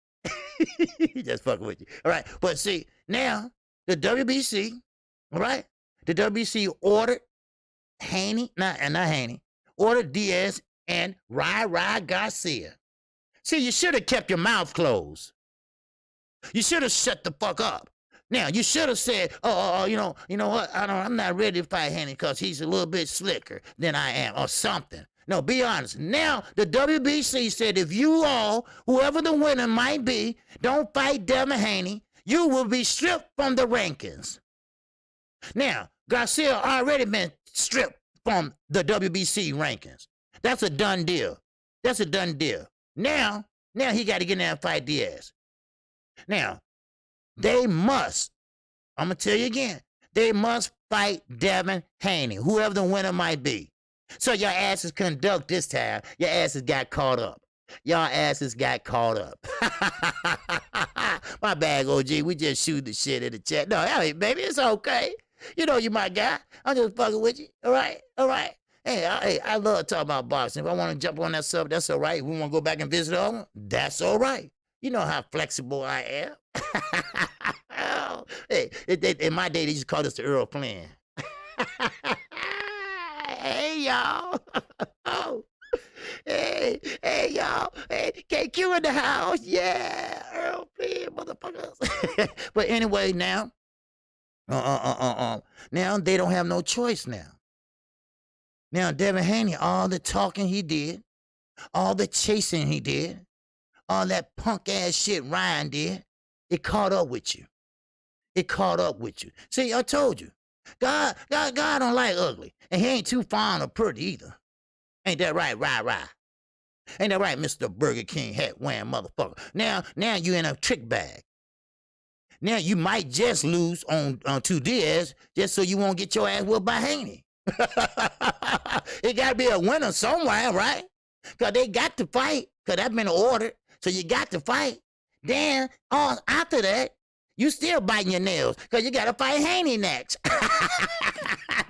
Just fucking with you. All right? But see, now, the WBC, all right? The WBC ordered Haney, not Haney, ordered Diaz and Rai Garcia. See, you should have kept your mouth closed. You should have shut the fuck up. Now, you should have said, you know what? I'm not ready to fight Haney because he's a little bit slicker than I am or something. No, be honest. Now, the WBC said if you all, whoever the winner might be, don't fight Devin Haney, you will be stripped from the rankings. Now, Garcia already been stripped from the WBC rankings. That's a done deal. That's a done deal. Now he got to get in there and fight Diaz. Now, they must, I'm going to tell you again, they must fight Devin Haney, whoever the winner might be. So your asses couldn't duck this time. Your asses got caught up. Y'all asses got caught up. My bad, OG. We just shoot the shit in the chat. No, hey, baby, it's okay. You know you my guy. I'm just fucking with you. All right? All right? Hey, I love talking about boxing. If I want to jump on that stuff, that's all right. If we want to go back and visit them, that's all right. You know how flexible I am. Hey, in my day, they used to call us the Earl Flynn. Hey, y'all. Oh. Hey, y'all. Hey, KQ in the house. Yeah, Earl Flynn, motherfuckers. But anyway, now, now they don't have no choice now. Now, Devin Haney, all the talking he did, all the chasing he did, all that punk ass shit Ryan did, it caught up with you. It caught up with you. See, I told you, God don't like ugly, and he ain't too fond of pretty either. Ain't that right, rah? Ain't that right, Mr. Burger King hat wearing motherfucker? Now you in a trick bag. Now you might just lose on 2 Diaz just so you won't get your ass whooped by Haney. It got to be a winner somewhere, right? Because they got to fight, because that's been ordered. So you got to fight. Then, after that, you still biting your nails, because you got to fight Haney next.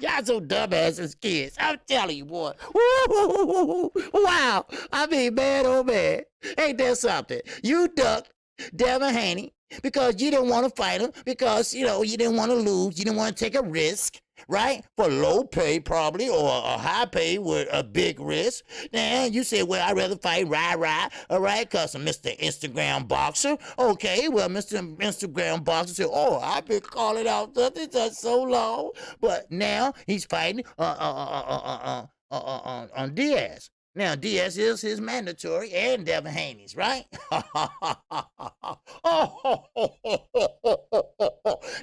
Y'all so dumbass as kids. I'm telling you, boy. Woo-hoo-hoo-hoo-hoo. Wow. I mean, man, oh, man. Ain't that something? You ducked Devin Haney because you didn't want to fight him, because, you know, you didn't want to lose. You didn't want to take a risk, right? For low pay, probably, or a high pay with a big risk. Now, you say, well, I'd rather fight rah, all right, because I'm Mr. Instagram Boxer. Okay, well, Mr. Instagram Boxer said, oh, I've been calling out something so long. But now he's fighting on Diaz. Now, Diaz is his mandatory and Devin Haney's, right?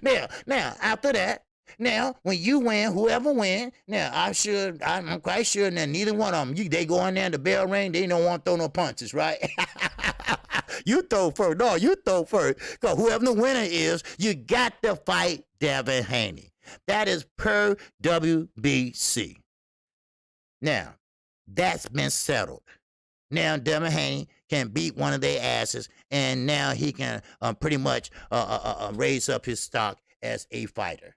Now, after that, now, when you win, whoever win, now, I'm quite sure that neither one of them, they go in there in the bell ring, they don't want to throw no punches, right? You throw first. No, you throw first. Because whoever the winner is, you got to fight Devin Haney. That is per WBC. Now, that's been settled. Now, Devin Haney can beat one of their asses, and now he can pretty much raise up his stock as a fighter.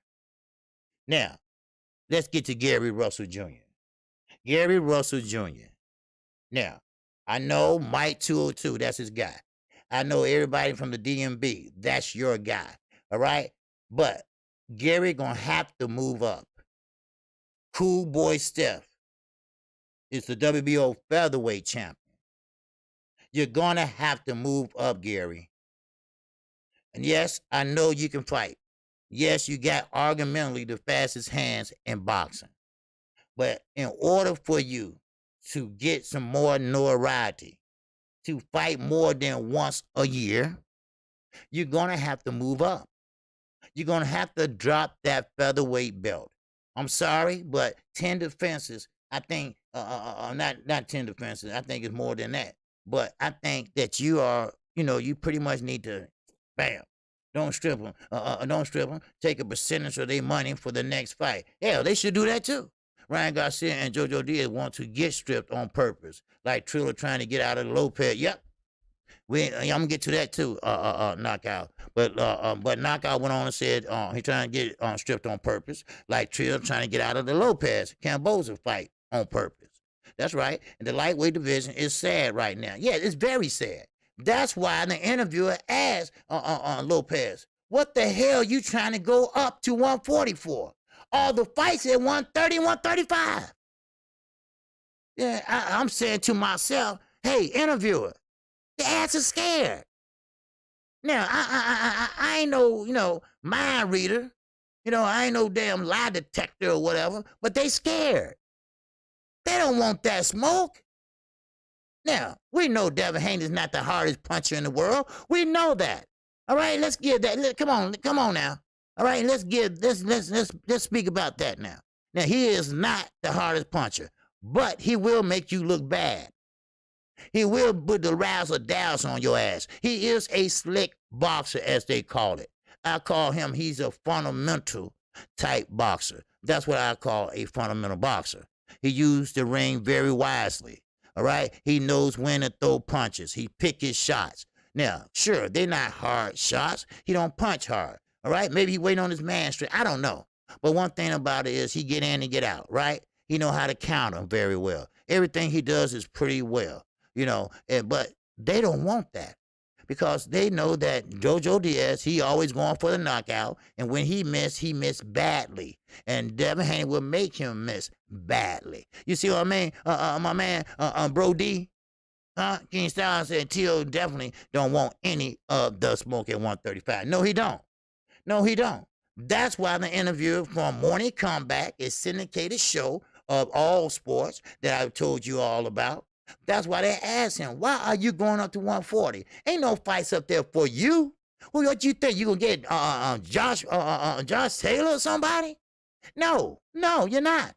Now, let's get to Gary Russell Jr. Gary Russell Jr. Now, I know Mike 202, that's his guy. I know everybody from the DMB, that's your guy, all right? But Gary gonna have to move up. Cool Boy Steph is the WBO featherweight champion. You're gonna have to move up, Gary. And yes, I know you can fight. Yes, you got argumentally the fastest hands in boxing. But in order for you to get some more notoriety, to fight more than once a year, You're going to have to move up. You're going to have to drop that featherweight belt. I'm sorry, but 10 defenses, I think, not 10 defenses, I think it's more than that. But I think that you are, you pretty much need to, bam, don't strip them. Don't strip them. Take a percentage of their money for the next fight. Hell, they should do that too. Ryan Garcia and JoJo Diaz want to get stripped on purpose, like Triller trying to get out of Lopez. Yep, I'm gonna get to that too. Knockout, but Knockout went on and said he trying to get stripped on purpose, like Trill trying to get out of the Lopez Camboza fight on purpose. That's right. And the lightweight division is sad right now. Yeah, it's very sad. That's why the interviewer asked Lopez, "What the hell you trying to go up to 140 for? All the fights at 130, 135." Yeah, I'm saying to myself, "Hey, interviewer. The ass is scared." Now, I ain't no, mind reader. I ain't no damn lie detector or whatever, but they scared. They don't want that smoke. Now, we know Devin Haney is not the hardest puncher in the world. We know that. All right, let's give that. Come on now. All right, let's speak about that now. Now, he is not the hardest puncher, but he will make you look bad. He will put the razzle dazzle on your ass. He is a slick boxer, as they call it. I call him, he's a fundamental type boxer. That's what I call a fundamental boxer. He used the ring very wisely. All right? He knows when to throw punches. He pick his shots. Now, sure, they're not hard shots. He don't punch hard. All right? Maybe he waiting on his man straight. I don't know. But one thing about it is he get in and get out, right? He know how to counter very well. Everything he does is pretty well. But they don't want that because they know that JoJo Diaz, he always going for the knockout, and when he missed badly, and Devin Haney will make him miss badly. You see what I mean? My man, Bro D, King Styles said Tio definitely don't want any of the smoke at 135. No, he don't. No, he don't. That's why the interview from Morning Comeback is syndicated show of all sports that I've told you all about. That's why they asked him, "Why are you going up to 140? Ain't no fights up there for you. What you think? You gonna get Josh Taylor or somebody? No, you're not."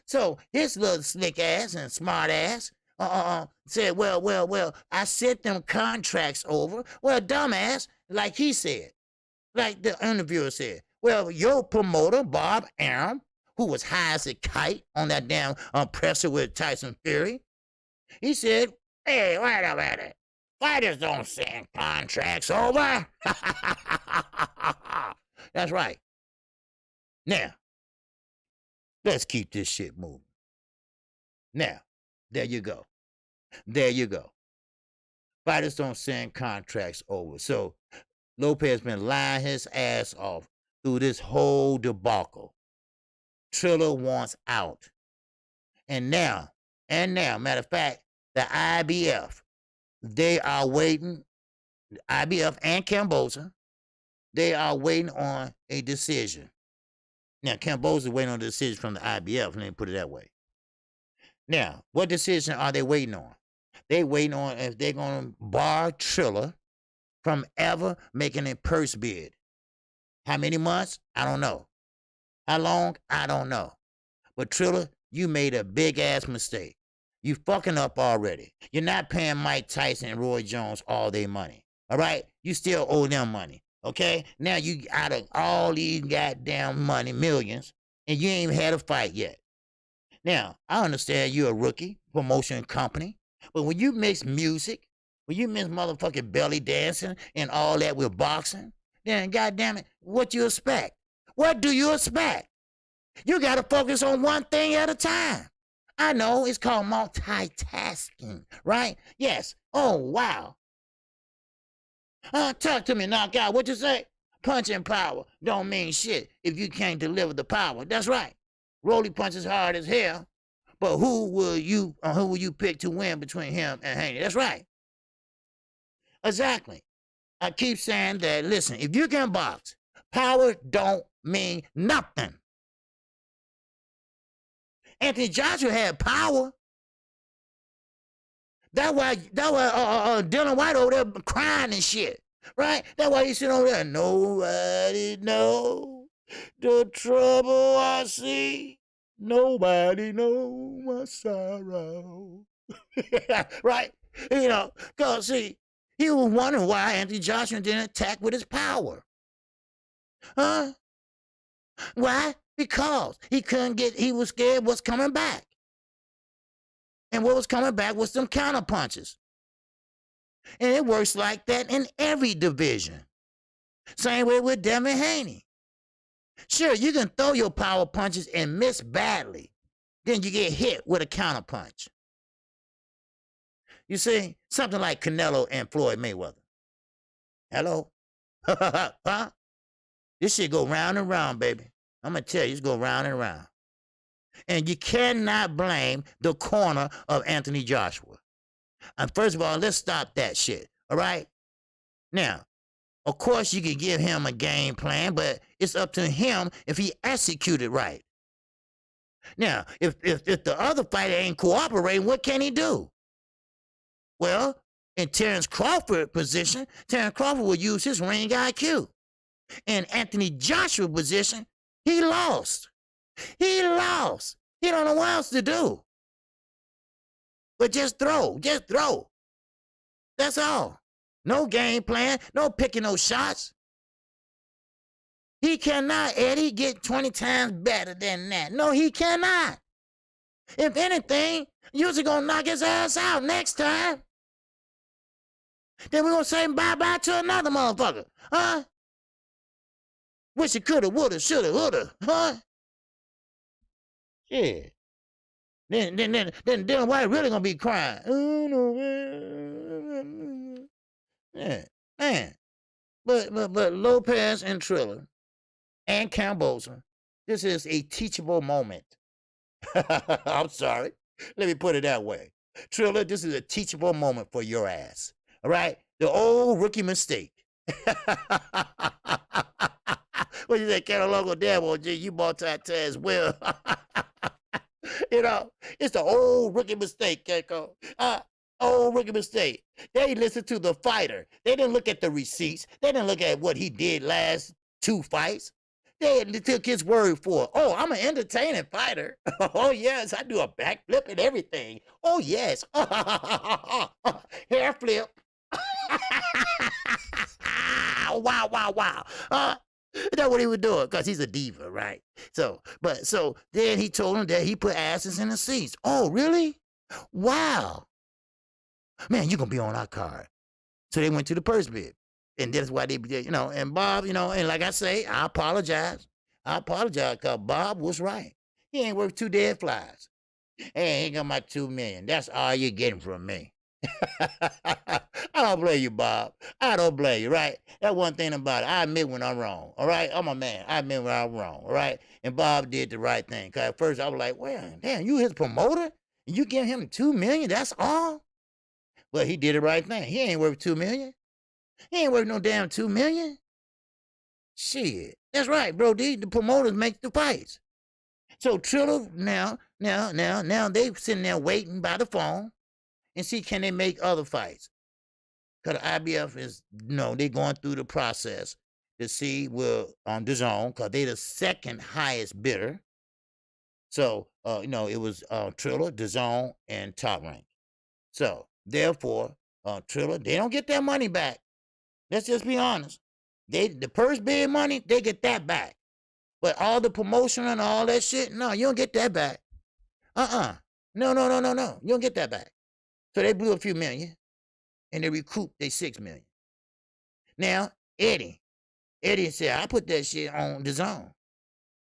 So his little slick ass and smart ass said, well, I sent them contracts over. Well, dumbass, like he said, like the interviewer said, well, your promoter, Bob Arum, who was high as a kite on that damn presser with Tyson Fury, he said, "Hey, wait a minute. Fighters don't send contracts over." That's right. Now, let's keep this shit moving. Now, there you go. There you go. Fighters don't send contracts over. So, Lopez been lying his ass off through this whole debacle. Triller wants out. And now, matter of fact, the IBF, they are waiting, IBF and Camboza, they are waiting on a decision. Now, Camboza is waiting on a decision from the IBF, let me put it that way. Now, what decision are they waiting on? They waiting on if they're going to bar Triller from ever making a purse bid. How many months? I don't know. How long? I don't know. But Triller, you made a big-ass mistake. You fucking up already. You're not paying Mike Tyson and Roy Jones all their money. All right? You still owe them money. Okay? Now you out of all these goddamn money, millions, and you ain't even had a fight yet. Now, I understand you're a rookie, promotion company, but when you mix music, when you mix motherfucking belly dancing and all that with boxing, then goddamn it, what you expect? What do you expect? You got to focus on one thing at a time. I know, it's called multitasking, right? Yes. Oh, wow. Talk to me, knockout. What you say? Punching power don't mean shit if you can't deliver the power. That's right. Rolly punches hard as hell, but who will you pick to win between him and Haney? That's right. Exactly. I keep saying that, listen, if you can box, power don't mean nothing. Anthony Joshua had power. That's why Dylan White over there crying and shit. Right? That's why you sit over there. Nobody know the trouble I see. Nobody know my sorrow. Right? You know, because see, he was wondering why Anthony Joshua didn't attack with his power. Huh? Why? Because he was scared what's coming back. And what was coming back was some counter punches. And it works like that in every division. Same way with Devin Haney. Sure, you can throw your power punches and miss badly. Then you get hit with a counter punch. You see, something like Canelo and Floyd Mayweather. Hello? Huh? This shit go round and round, baby. I'm going to tell you, it's go round and round. And you cannot blame the corner of Anthony Joshua. And first of all, let's stop that shit, all right? Now, of course, you can give him a game plan, but it's up to him if he executed right. Now, if the other fighter ain't cooperating, what can he do? Well, in Terence Crawford's position, Terence Crawford will use his ring IQ. In Anthony Joshua's position, he lost. He lost. He don't know what else to do. But just throw. Just throw. That's all. No game plan. No picking no shots. He cannot, Eddie, get 20 times better than that. No, he cannot. If anything, Usyk gonna knock his ass out next time. Then we're gonna say bye-bye to another motherfucker. Huh? Wish it coulda, woulda, shoulda, woulda. Huh? Yeah. Then White really gonna be crying. Oh, no, man. Yeah, man. But Lopez and Triller and Camboza, this is a teachable moment. I'm sorry. Let me put it that way. Triller, this is a teachable moment for your ass. All right? The old rookie mistake. What you say, Carol Devil? Gee, you bought that as well. You know, it's the old rookie mistake, Keiko. Old rookie mistake. They listened to the fighter. They didn't look at the receipts. They didn't look at what he did last 2 fights. They took his word for it. Oh, I'm an entertaining fighter. Oh, yes, I do a backflip and everything. Oh, yes. Hair flip. Wow, wow, wow. That's what he was doing, because he's a diva, right? So then he told him that he put asses in the seats. Oh, really? Wow. Man, you're going to be on our card. So they went to the purse bid. And that's why they, and Bob, and like I say, I apologize. I apologize, because Bob was right. He ain't worth 2 dead flies. Hey, he ain't got my $2 million. That's all you're getting from me. I don't blame you, Bob. I don't blame you, right? That's one thing about it. I admit when I'm wrong, all right? I'm a man. I admit when I'm wrong, all right? And Bob did the right thing. Because at first I was like, well, damn, you his promoter? And you give him $2 million? That's all? Well, he did the right thing. He ain't worth $2 million. He ain't worth no damn $2 million. Shit. That's right, bro. The promoters make the fights. So Triller, now they sitting there waiting by the phone and see can they make other fights. Because the IBF is, they going through the process to see on DAZN, because they the second highest bidder. So, it was Triller, DAZN, and Top Rank. So, therefore, Triller, they don't get their money back. Let's just be honest. The purse bid money, they get that back. But all the promotion and all that shit, no, you don't get that back. No. You don't get that back. So they blew a few million, and they recouped their $6 million. Now, Eddie said, I put that shit on DAZN.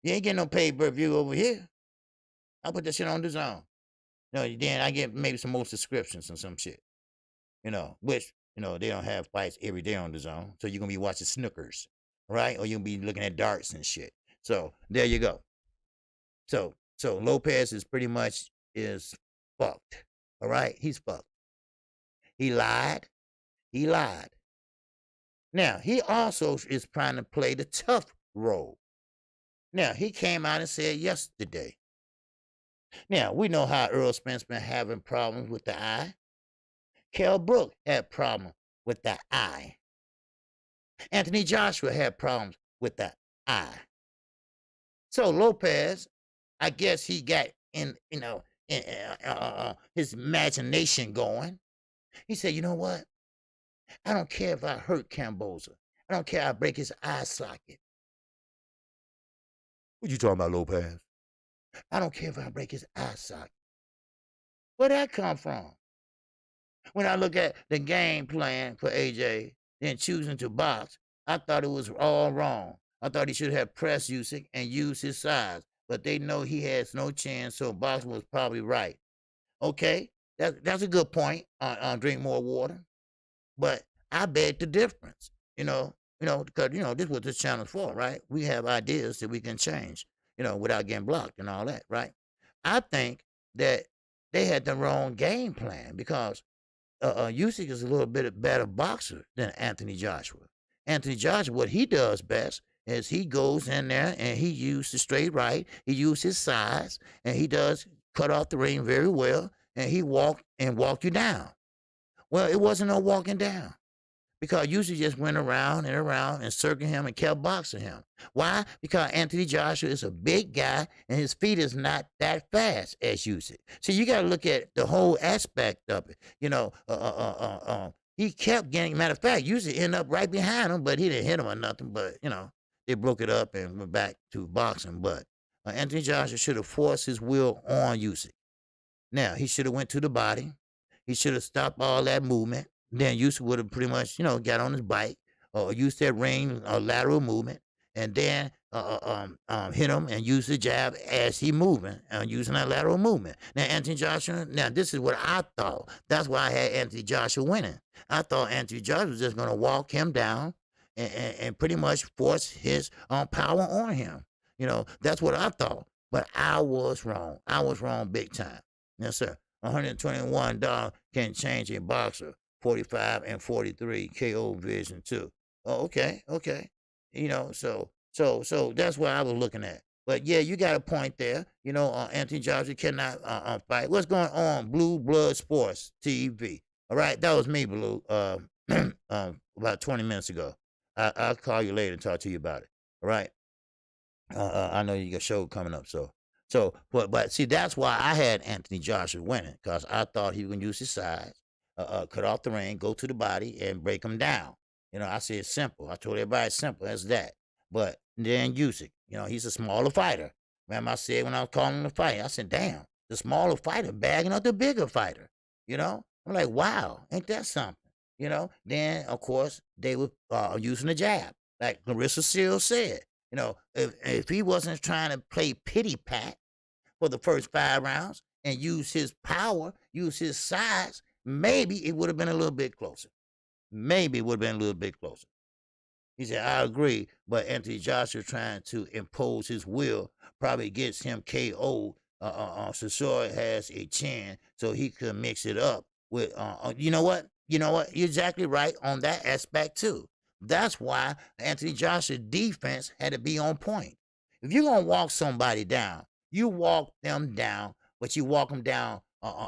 You ain't getting no pay-per-view over here. I put that shit on DAZN. Then I get maybe some more subscriptions and some shit. Which, they don't have fights every day on DAZN. So you're going to be watching snookers, right? Or you're going to be looking at darts and shit. So there you go. So Lopez is pretty much fucked. All right? He's fucked. He lied. Now, he also is trying to play the tough role. Now, he came out and said yesterday. Now, we know how Earl Spence been having problems with the eye. Kell Brook had problems with the eye. Anthony Joshua had problems with the eye. So Lopez, I guess he got his imagination going. He said, you know what? I don't care if I hurt Camboza. I don't care if I break his eye socket. What you talking about, Lopez? I don't care if I break his eye socket. Where'd that come from? When I look at the game plan for AJ, then choosing to box, I thought it was all wrong. I thought he should have pressed Usyk and used his size, but they know he has no chance, so boxing was probably right. Okay, that's a good point on drink more water, but I beg the difference. Because this is what this channel's for, right? We have ideas that we can change, without getting blocked and all that, right? I think that they had the wrong game plan because Usyk is a little bit better boxer than Anthony Joshua. Anthony Joshua, what he does best is he goes in there and he uses the straight right. He uses his size and he does cut off the ring very well. And he walk you down. Well, it wasn't no walking down because Usyk just went around and circled him and kept boxing him. Why? Because Anthony Joshua is a big guy and his feet is not that fast as Usyk. So you got to look at the whole aspect of it. He kept getting. Matter of fact, Usyk ended up right behind him, but he didn't hit him or nothing. But they broke it up and went back to boxing. But Anthony Joshua should have forced his will on Usyk. Now he should have went to the body. He should have stopped all that movement. Then Usyk would have pretty much, got on his bike or used that ring lateral movement, and then hit him and use the jab as he moving using that lateral movement. Now Anthony Joshua. Now this is what I thought. That's why I had Anthony Joshua winning. I thought Anthony Joshua was just going to walk him down and pretty much force his power on him. That's what I thought. But I was wrong. I was wrong big time. Yes, sir. $121 can change a boxer. 45 and 43 KO vision too. Oh, okay. So that's what I was looking at. But yeah, you got a point there. Anthony Joshua cannot fight. What's going on? Blue Blood Sports TV. All right, that was me, Blue. About 20 minutes ago. I'll call you later and talk to you about it. All right. I know you got a show coming up, but see, that's why I had Anthony Joshua winning because I thought he was gonna use his size. Cut off the ring, go to the body, and break him down. I said it's simple. I told everybody it's simple as that. But then Usyk, he's a smaller fighter. Remember I said when I was calling him the fight, I said, damn, the smaller fighter bagging up the bigger fighter. I'm like, wow, ain't that something? Then, of course, they were using the jab. Like Clarissa Seal said, if he wasn't trying to play pity pat for the first 5 rounds and use his power, use his size, maybe it would have been a little bit closer. He said, I agree, but Anthony Joshua trying to impose his will probably gets him KO. Sasori has a chin, so he could mix it up with, you know what? You're exactly right on that aspect too. That's why Anthony Joshua's defense had to be on point. If you're going to walk somebody down, you walk them down, but you walk them down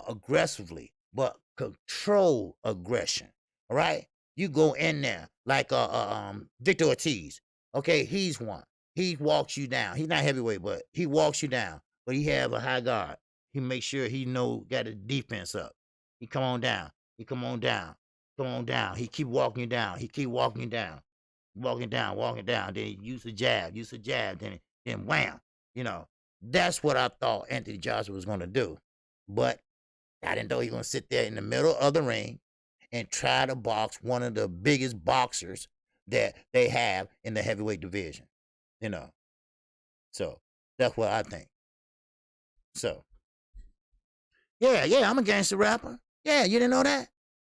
aggressively, but control aggression. All right? You go in there like Victor Ortiz. Okay, he's one. He walks you down. He's not heavyweight, but he walks you down. But he have a high guard. He makes sure he got his defense up. He come on down. He come on down. He keep walking you down. Walking down. Then he use the jab. Then wham. That's what I thought Anthony Joshua was going to do. But I didn't know he was going to sit there in the middle of the ring and try to box one of the biggest boxers that they have in the heavyweight division. So that's what I think. So, yeah, I'm a gangster rapper. Yeah, you didn't know that?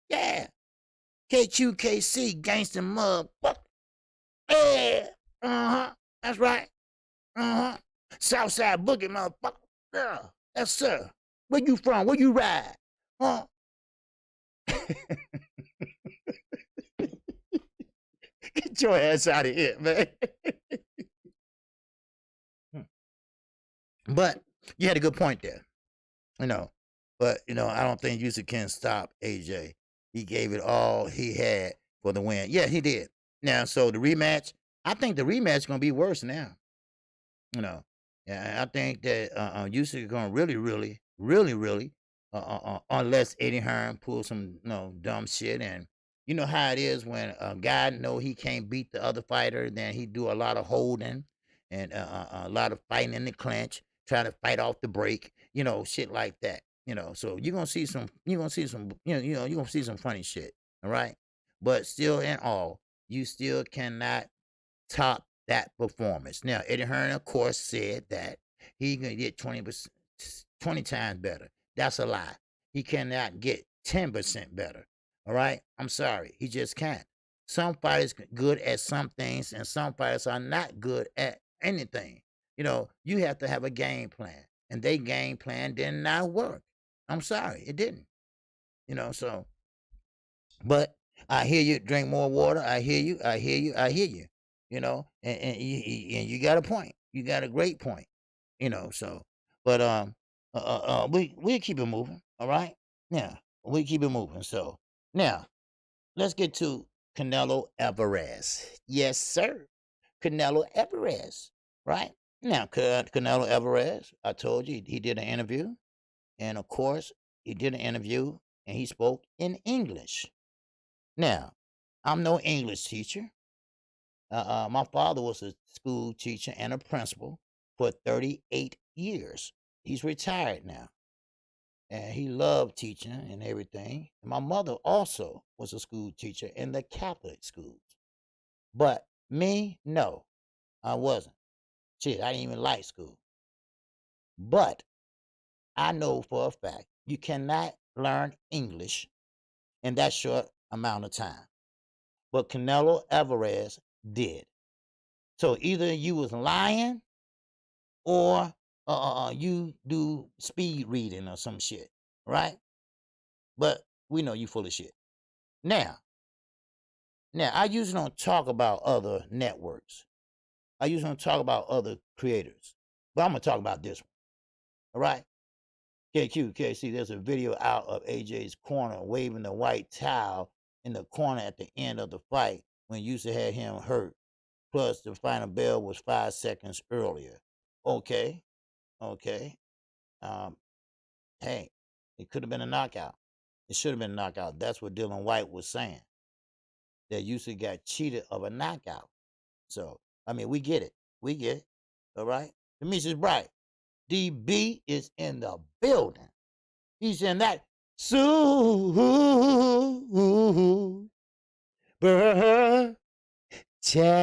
Yeah. KQKC, gangster motherfucker. Yeah. That's right. Southside boogie motherfucker. Yeah. Yes, sir. Where you from? Where you ride? Huh? Get your ass out of here, man. But you had a good point there. But I don't think Usyk can stop AJ. He gave it all he had for the win. Yeah, he did. Now, so the rematch, I think the rematch is gonna be worse now. You know, yeah, I think that Usyk is gonna really, unless Eddie Hearn pulls some dumb shit, and you know how it is when a guy know he can't beat the other fighter, then he do a lot of holding and a lot of fighting in the clinch, trying to fight off the break, shit like that. So you're gonna see some funny shit. All right, but still in all, you still cannot top that performance. Now, Eddie Hearn, of course, said that he can get 20%, 20 times better. That's a lie. He cannot get 10% better. All right? I'm sorry. He just can't. Some fighters are good at some things, and some fighters are not good at anything. You have to have a game plan, and they game plan did not work. I'm sorry, it didn't. So, but I hear you. Drink more water. I hear you. I hear you. I hear you. And you got a point. You got a great point. So, but we keep it moving. All right. Yeah, we keep it moving. So now let's get to Canelo Alvarez. Yes, sir. Canelo Alvarez. Right now, Canelo Alvarez. I told you he did an interview, and of course he did an interview, and he spoke in English. Now, I'm no English teacher. My father was a school teacher and a principal for 38 years. He's retired now. And he loved teaching and everything. And my mother also was a school teacher in the Catholic schools. But me, no, I wasn't. Shit, I didn't even like school. But I know for a fact you cannot learn English in that short amount of time. But Canelo Alvarez did. So either you was lying or you do speed reading or some shit, right? But we know you full of shit. Now, I usually don't talk about other networks. I usually don't talk about other creators. But I'm going to talk about this one, all right? KQKC, there's a video out of AJ's corner waving the white towel in the corner at the end of the fight when Usyk had him hurt. Plus, the final bell was 5 seconds earlier. Okay. Hey, it could have been a knockout. It should have been a knockout. That's what Dylan White was saying. That Usyk got cheated of a knockout. So, I mean, we get it. We get it. All right? Demetrius Bright. DB is in the building. He's in that super chat.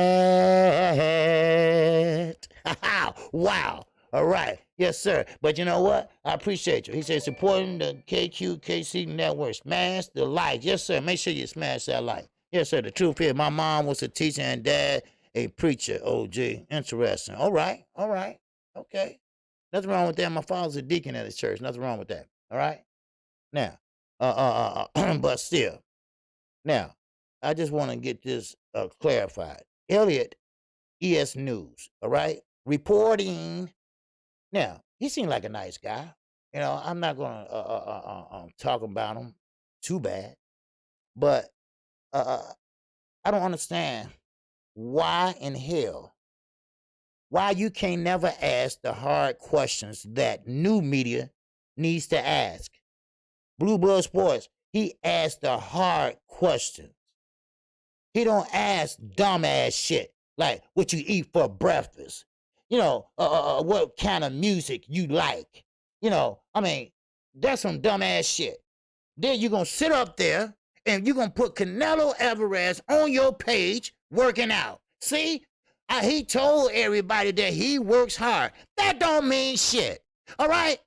Wow. All right. Yes, sir. But you know what? I appreciate you. He said supporting the KQKC network. Smash the like. Yes, sir. Make sure you smash that like. Yes, sir. The truth is, my mom was a teacher and dad a preacher. OG. Interesting. All right. Okay. Nothing wrong with that. My father's a deacon at his church. Nothing wrong with that. All right. Now, but still. Now, I just want to get this clarified. Elliot, ES News. All right. Reporting. Now, he seemed like a nice guy. I'm not going to talk about him too bad. But I don't understand why in hell, why you can't never ask the hard questions that new media needs to ask. Blue Blood Sports, he asks the hard questions. He don't ask dumbass shit like what you eat for breakfast. What kind of music you like. I mean, that's some dumbass shit. Then you're going to sit up there and you're going to put Canelo Alvarez on your page working out. See? He told everybody that he works hard. That don't mean shit. All right?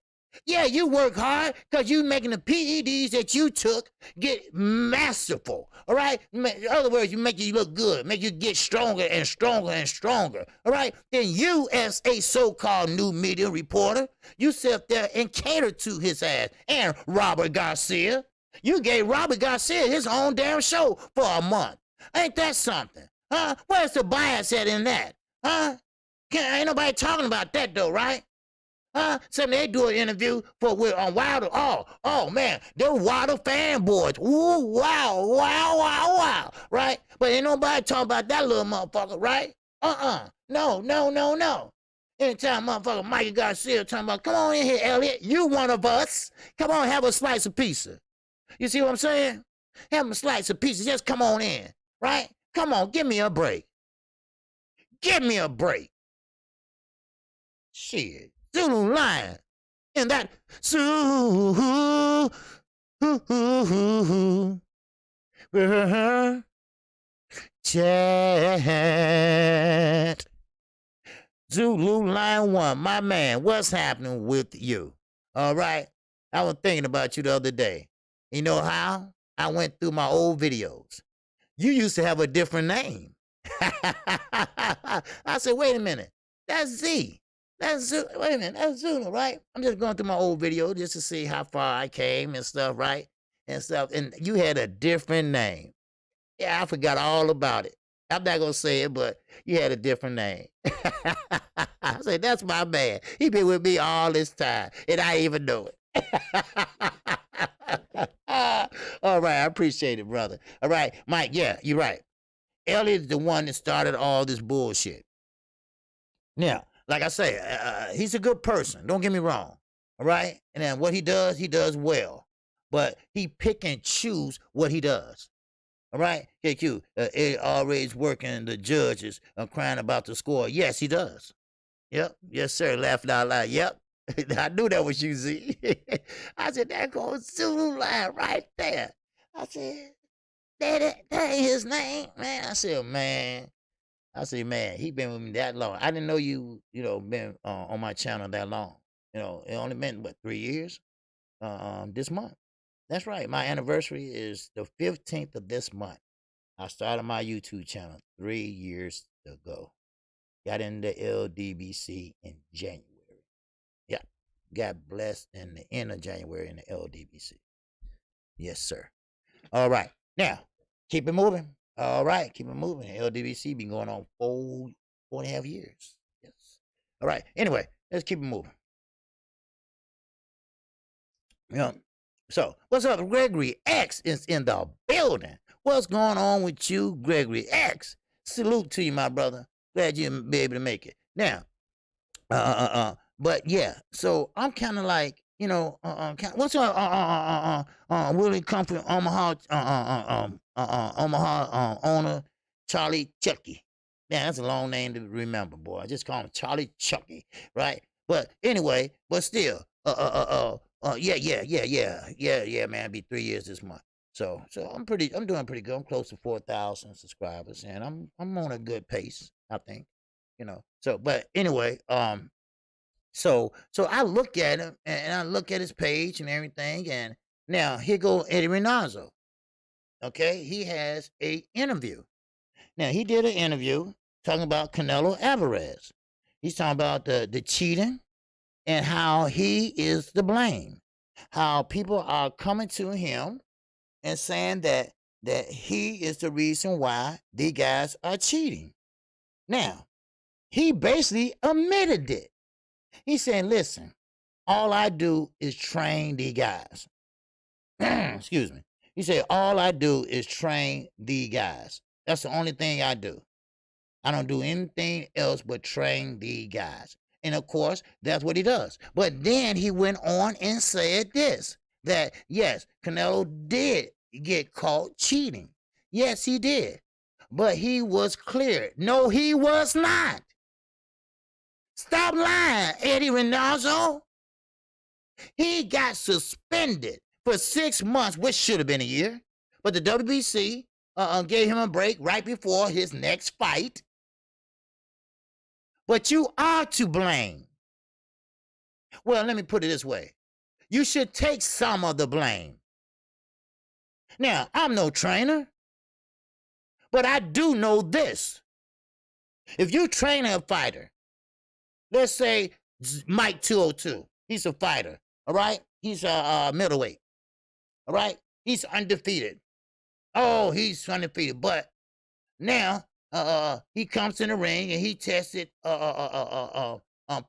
Yeah, you work hard because you making the PEDs that you took get masterful. All right? In other words, you make you look good, make you get stronger and stronger and stronger. All right? Then you, as a so-called new media reporter, you sit up there and cater to his ass. And Robert Garcia. You gave Robert Garcia his own damn show for a month. Ain't that something? Huh? Where's the bias at in that? Huh? Ain't nobody talking about that though, right? Huh? So they do an interview on Wilder. Oh man, they're Wilder fanboys. Ooh, wow. Right? But ain't nobody talking about that little motherfucker, right? No. Anytime motherfucker Mikey Garcia talking about, come on in here, Elliot. You one of us. Come on, have a slice of pizza. You see what I'm saying? Have a slice of pizza. Just come on in, right? Come on, give me a break. Give me a break. Shit. Zulu Lion. And that chat. Zulu Line 1, my man, what's happening with you? All right. I was thinking about you the other day. You know how? I went through my old videos. You used to have a different name. I said, wait a minute. That's Z. That's Zulu. Wait a minute. That's Zulu, right? I'm just going through my old video just to see how far I came and stuff, right? And stuff. And you had a different name. Yeah, I forgot all about it. I'm not going to say it, but you had a different name. I said, that's my man. He been with me all this time, and I even know it. All right, I appreciate it, brother. All right, Mike, yeah, you're right. Elliot's the one that started all this bullshit. Now, like I say, he's a good person. Don't get me wrong. All right? And then what he does well. But he pick and choose what he does. All right, KQ, always working the judges crying about the score. Yes, he does. Yep, yes, sir. Laughing out loud. Yep, I knew that was you, Z. I said, that goes Zulu Line right there. I said, that ain't his name, man. I said, man, he been with me that long. I didn't know you been on my channel that long. It only been, 3 years? This month. That's right. My anniversary is the 15th of this month. I started my YouTube channel 3 years ago. Got into LDBC in January. Yeah. Got blessed in the end of January in the LDBC. Yes, sir. All right. Now, keep it moving. All right. Keep it moving. LDBC been going on 4.5 years. Yes. All right. Anyway, let's keep it moving. So, what's up? Gregory X is in the building. What's going on with you, Gregory X? Salute to you, my brother. Glad you'll be able to make it. Now, but yeah, so I'm kind of like, what's up, Willie Comfort, Omaha, Omaha owner, Charlie Chucky. Man, that's a long name to remember, boy. I just call him Charlie Chucky, right? But anyway, but still, yeah, man. It'll be 3 years this month. So I'm doing pretty good. I'm close to 4,000 subscribers, and I'm on a good pace, I think. So, but anyway, so I look at him and I look at his page and everything, and now here go Eddie Renazzo. Okay, he has a interview. Now he did an interview talking about Canelo Alvarez. He's talking about the cheating and how he is to blame. How people are coming to him and saying that he is the reason why the guys are cheating. Now, he basically admitted it. He's saying, listen, all I do is train the guys. Excuse me. He said, all I do is train the guys. That's the only thing I do. I don't do anything else but train the guys. And of course, that's what he does. But then he went on and said this, that yes, Canelo did get caught cheating. Yes, he did. But he was cleared. No, he was not. Stop lying, Eddie Renazzo. He got suspended for 6 months, which should have been a year. But the WBC gave him a break right before his next fight. But you are to blame. Well, let me put it this way. You should take some of the blame. Now, I'm no trainer, but I do know this. If you train a fighter, let's say Mike 202, he's a fighter, all right? He's a middleweight, all right? He's undefeated. Oh, he's undefeated, but now he comes in the ring and he tested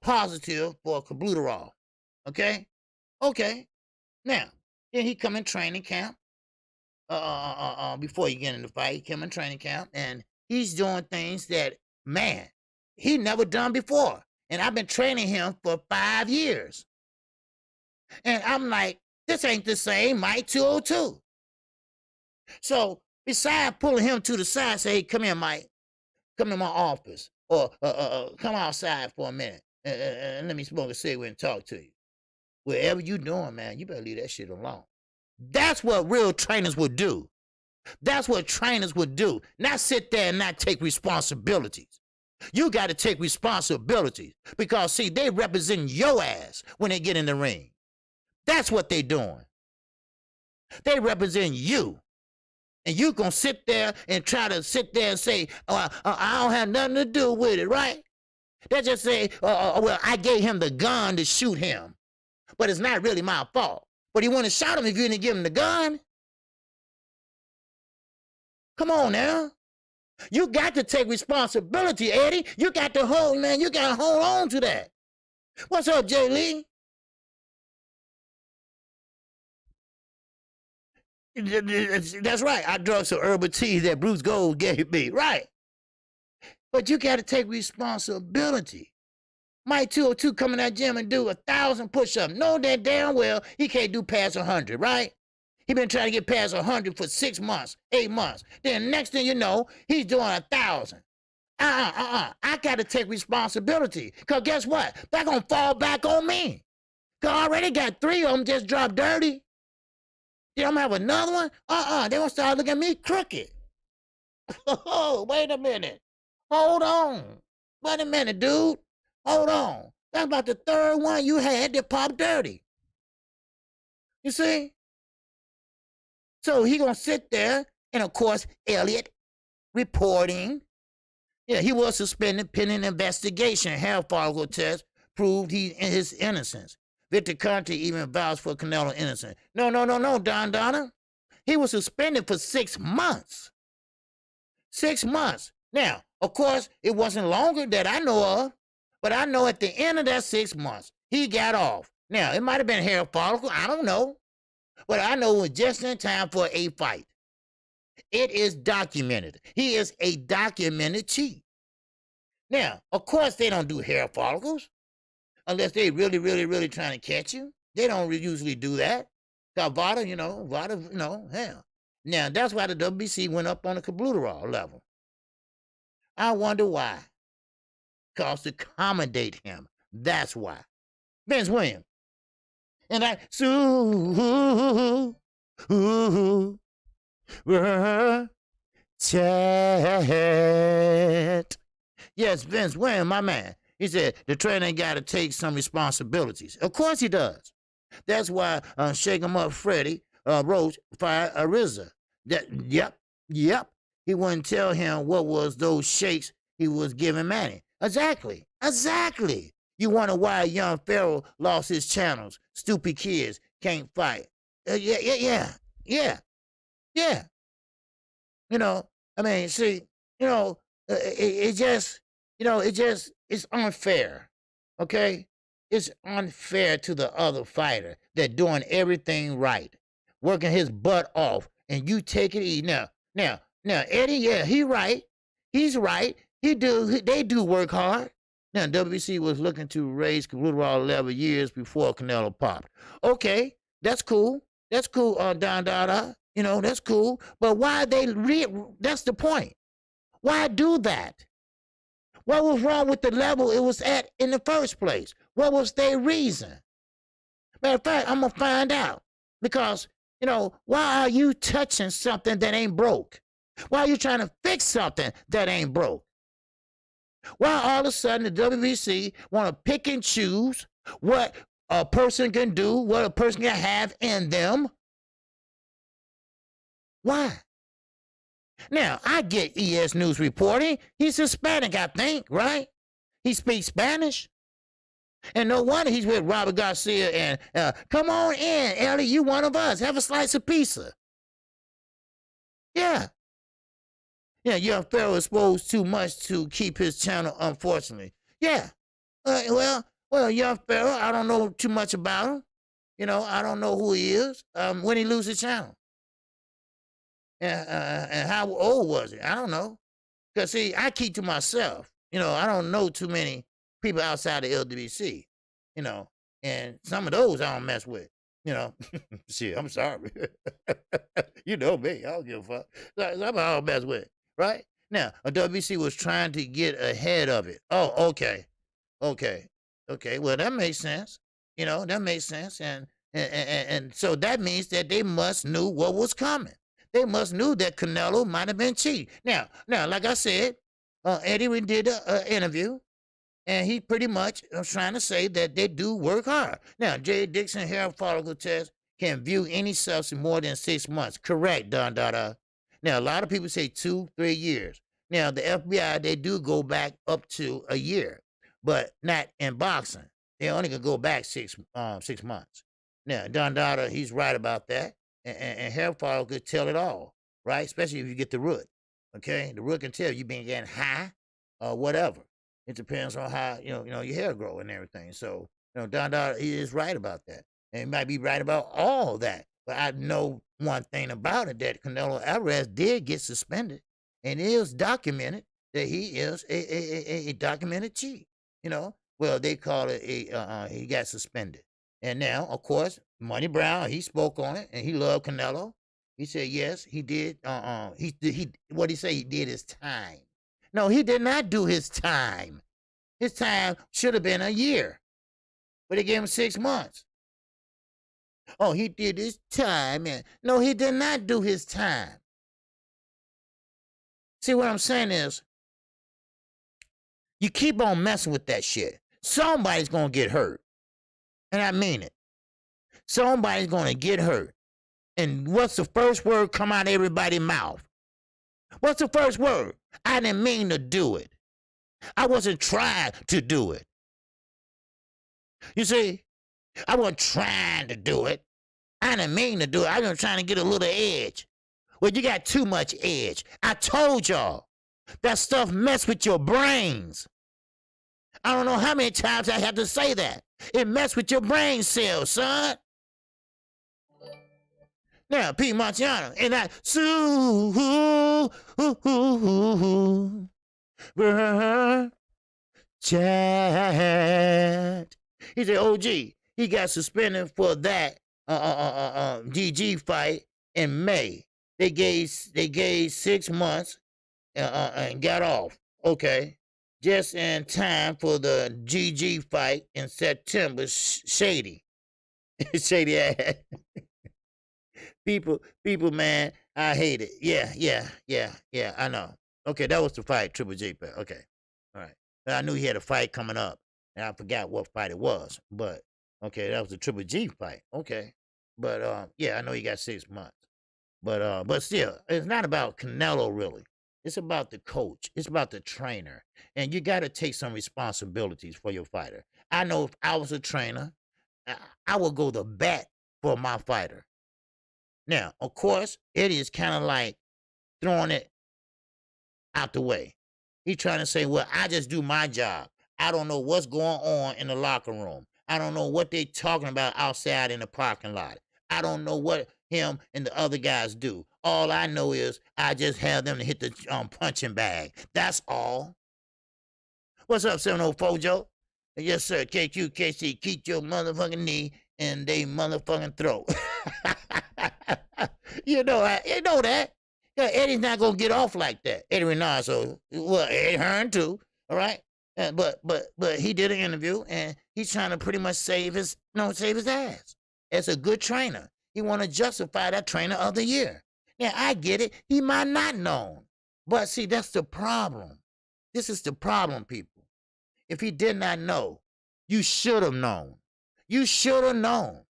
positive for clenbuterol. Okay? Okay. Now, then he come in training camp. before you get in the fight. He came in training camp, and he's doing things that, man, he never done before. And I've been training him for 5 years. And I'm like, this ain't the same Mike 202. So besides pulling him to the side, say, hey, come here, Mike. Come in my office. Or come outside for a minute. And let me smoke a cigarette and talk to you. Whatever you doing, man, you better leave that shit alone. That's what real trainers would do. That's what trainers would do. Not sit there and not take responsibilities. You got to take responsibilities because, see, they represent your ass when they get in the ring. That's what they doing. They represent you. And you going to sit there and try to sit there and say, I don't have nothing to do with it, right? They just say, well, I gave him the gun to shoot him, but it's not really my fault. But he wouldn't have shot him if you didn't give him the gun. Come on now. You got to take responsibility, Eddie. You got to hold, man. You got to hold on to that. What's up, Jay Lee? That's right. I drank some herbal tea that Bruce Gold gave me. Right. But you got to take responsibility. Mike 202 come in that gym and do 1,000 push-ups. Know that damn well he can't do past 100, right? He been trying to get past 100 for 6 months, 8 months. Then next thing you know, he's doing 1,000. I got to take responsibility. Because guess what? They're going to fall back on me. Because I already got 3 of them just dropped dirty. Then I'm going to have another one? They're going to start looking at me crooked. Oh, wait a minute. Hold on. Wait a minute, dude. Hold on. That's about the 3rd one you had that popped dirty. You see? So he going to sit there, and of course, Elliott reporting. Yeah, he was suspended pending investigation. Hair follicle test proved his innocence. Victor Conte even vouched for Canelo innocent. No, Don Donna. He was suspended for 6 months. 6 months. Now, of course, it wasn't longer that I know of, but I know at the end of that 6 months, he got off. Now, it might have been hair follicle. I don't know. But I know it was just in time for a fight. It is documented. He is a documented cheat. Now, of course, they don't do hair follicles unless they really trying to catch you. They don't usually do that. Got Vada, hell. Now, that's why the WBC went up on the Kablutarol level. I wonder why. Because to accommodate him. That's why. Vince Williams. And I, chat. Yes, Vince Williams, my man. He said the trainer got to take some responsibilities. Of course he does. That's why Shake 'em Up Freddie Roach fired Ariza. Yep. He wouldn't tell him what was those shakes he was giving Manny. Exactly. You wonder why young Pharaoh lost his channels. Stupid kids can't fight. Yeah. It's unfair. Okay? It's unfair to the other fighter that doing everything right, working his butt off, and you take it easy. Now, Eddie, yeah, he's right. They do work hard. Now, WBC was looking to raise Kablutarol 11 years before Canelo popped. Okay, that's cool. That's cool, that's cool. But why that's the point. Why do that? What was wrong with the level it was at in the first place? What was their reason? Matter of fact, I'm going to find out. Because, why are you touching something that ain't broke? Why are you trying to fix something that ain't broke? Why all of a sudden the WBC want to pick and choose what a person can do, what a person can have in them? Why? Now, I get ES News reporting. He's Hispanic, I think, right? He speaks Spanish. And no wonder he's with Robert Garcia and, come on in, Ellie, you one of us. Have a slice of pizza. Yeah. Yeah, young Pharaoh exposed too much to keep his channel, unfortunately. Yeah. Well, young Pharaoh, I don't know too much about him. I don't know who he is. When he lose his channel. And how old was it? I don't know. Because, see, I keep to myself. I don't know too many people outside the LWC, and some of those I don't mess with, you know. Shit, I'm sorry. You know me. I don't give a fuck. Some I don't mess with, right? Now, a WBC was trying to get ahead of it. Oh, okay. Okay. Okay. Well, that makes sense. That makes sense. And so that means that they must knew what was coming. They must knew that Canelo might have been cheating. Now, like I said, Eddie did an interview, and he pretty much was trying to say that they do work hard. Now, Jay Dixon hair follicle test can view any substance more than 6 months. Correct, Don Dada. Now, a lot of people say 2, 3 years. Now, the FBI, they do go back up to a year, but not in boxing. They only can go back 6 months. Now, Don Dada, he's right about that. And hair follicle could tell it all, right? Especially if you get the root. Okay, the root can tell you been getting high or whatever. It depends on how your hair grow and everything. So Don Dada, he is right about that, and he might be right about all that. But I know one thing about it, that Canelo Alvarez did get suspended, and it is documented that he is a documented cheat. Well, they call it he got suspended. And now, of course, Money Brown, he spoke on it, and he loved Canelo. He said, yes, he did. What he say? He did his time. No, he did not do his time. His time should have been a year, but they gave him 6 months. Oh, he did his time. No, he did not do his time. See, what I'm saying is, you keep on messing with that shit, somebody's going to get hurt. And I mean it. Somebody's going to get hurt. And what's the first word come out of everybody's mouth? What's the first word? I didn't mean to do it. I wasn't trying to do it. You see, I wasn't trying to do it. I didn't mean to do it. I was trying to get a little edge. Well, you got too much edge. I told y'all, that stuff mess with your brains. I don't know how many times I have to say that. It mess with your brain cells, son. Now, Pete Marciano, and that chat. He said, OG, he got suspended for that GG fight in May. They gave 6 months and got off. Okay. Just in time for the GG fight in September. Shady. Shady ass. People, man, I hate it. Yeah, I know. Okay, that was the fight, Triple G. Okay, all right. I knew he had a fight coming up, and I forgot what fight it was. But, okay, that was the Triple G fight. Okay. But, yeah, I know he got 6 months. But still, it's not about Canelo, really. It's about the coach. It's about the trainer. And you got to take some responsibilities for your fighter. I know if I was a trainer, I would go to bat for my fighter. Now, of course, Eddie is kind of like throwing it out the way. He's trying to say, well, I just do my job. I don't know what's going on in the locker room. I don't know what they talking about outside in the parking lot. I don't know what him and the other guys do. All I know is I just have them to hit the punching bag. That's all. What's up, 704 Joe? Yes, sir. KQKC, keep your motherfucking knee in they motherfucking throat. You know that. Yeah, Eddie's not gonna get off like that. Eddie Renard, so well, Eddie Hearn too. All right, but he did an interview and he's trying to pretty much save his ass. As a good trainer, he want to justify that trainer of the year. Now I get it. He might not know, but see, that's the problem. This is the problem, people. If he did not know, you should have known. You should have known.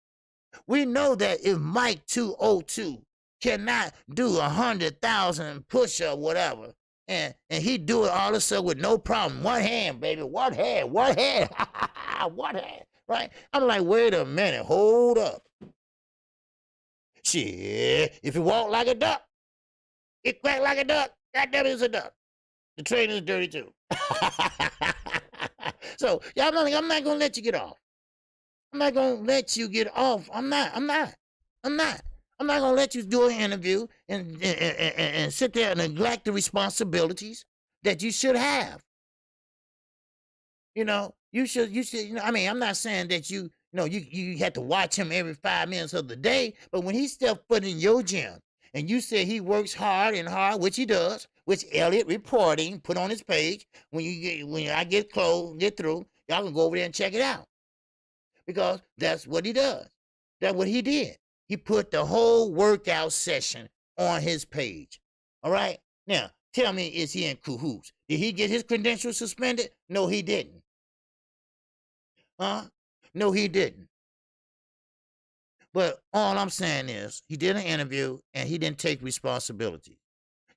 We know that if Mike 202 cannot do 100,000 push-up, whatever, and he do it all of a sudden with no problem. One hand, baby. One hand. One hand. Right? I'm like, wait a minute. Hold up. Shit. If you walk like a duck, it quack like a duck. Goddamn, it's a duck. The train is dirty too. So, yeah, I'm not going to let you get off. I'm not going to let you get off. I'm not. I'm not gonna let you do an interview and sit there and neglect the responsibilities that you should have. You know, you should, you know, I mean, I'm not saying that you have to watch him every 5 minutes of the day, but when he stepped foot in your gym and you said he works hard and hard, which he does, which Elliot reporting put on his page, when I get through, y'all can go over there and check it out. Because that's what he does. That's what he did. He put the whole workout session on his page. All right? Now, tell me, is he in cahoots? Did he get his credentials suspended? No, he didn't. Huh? No, he didn't. But all I'm saying is he did an interview and he didn't take responsibility.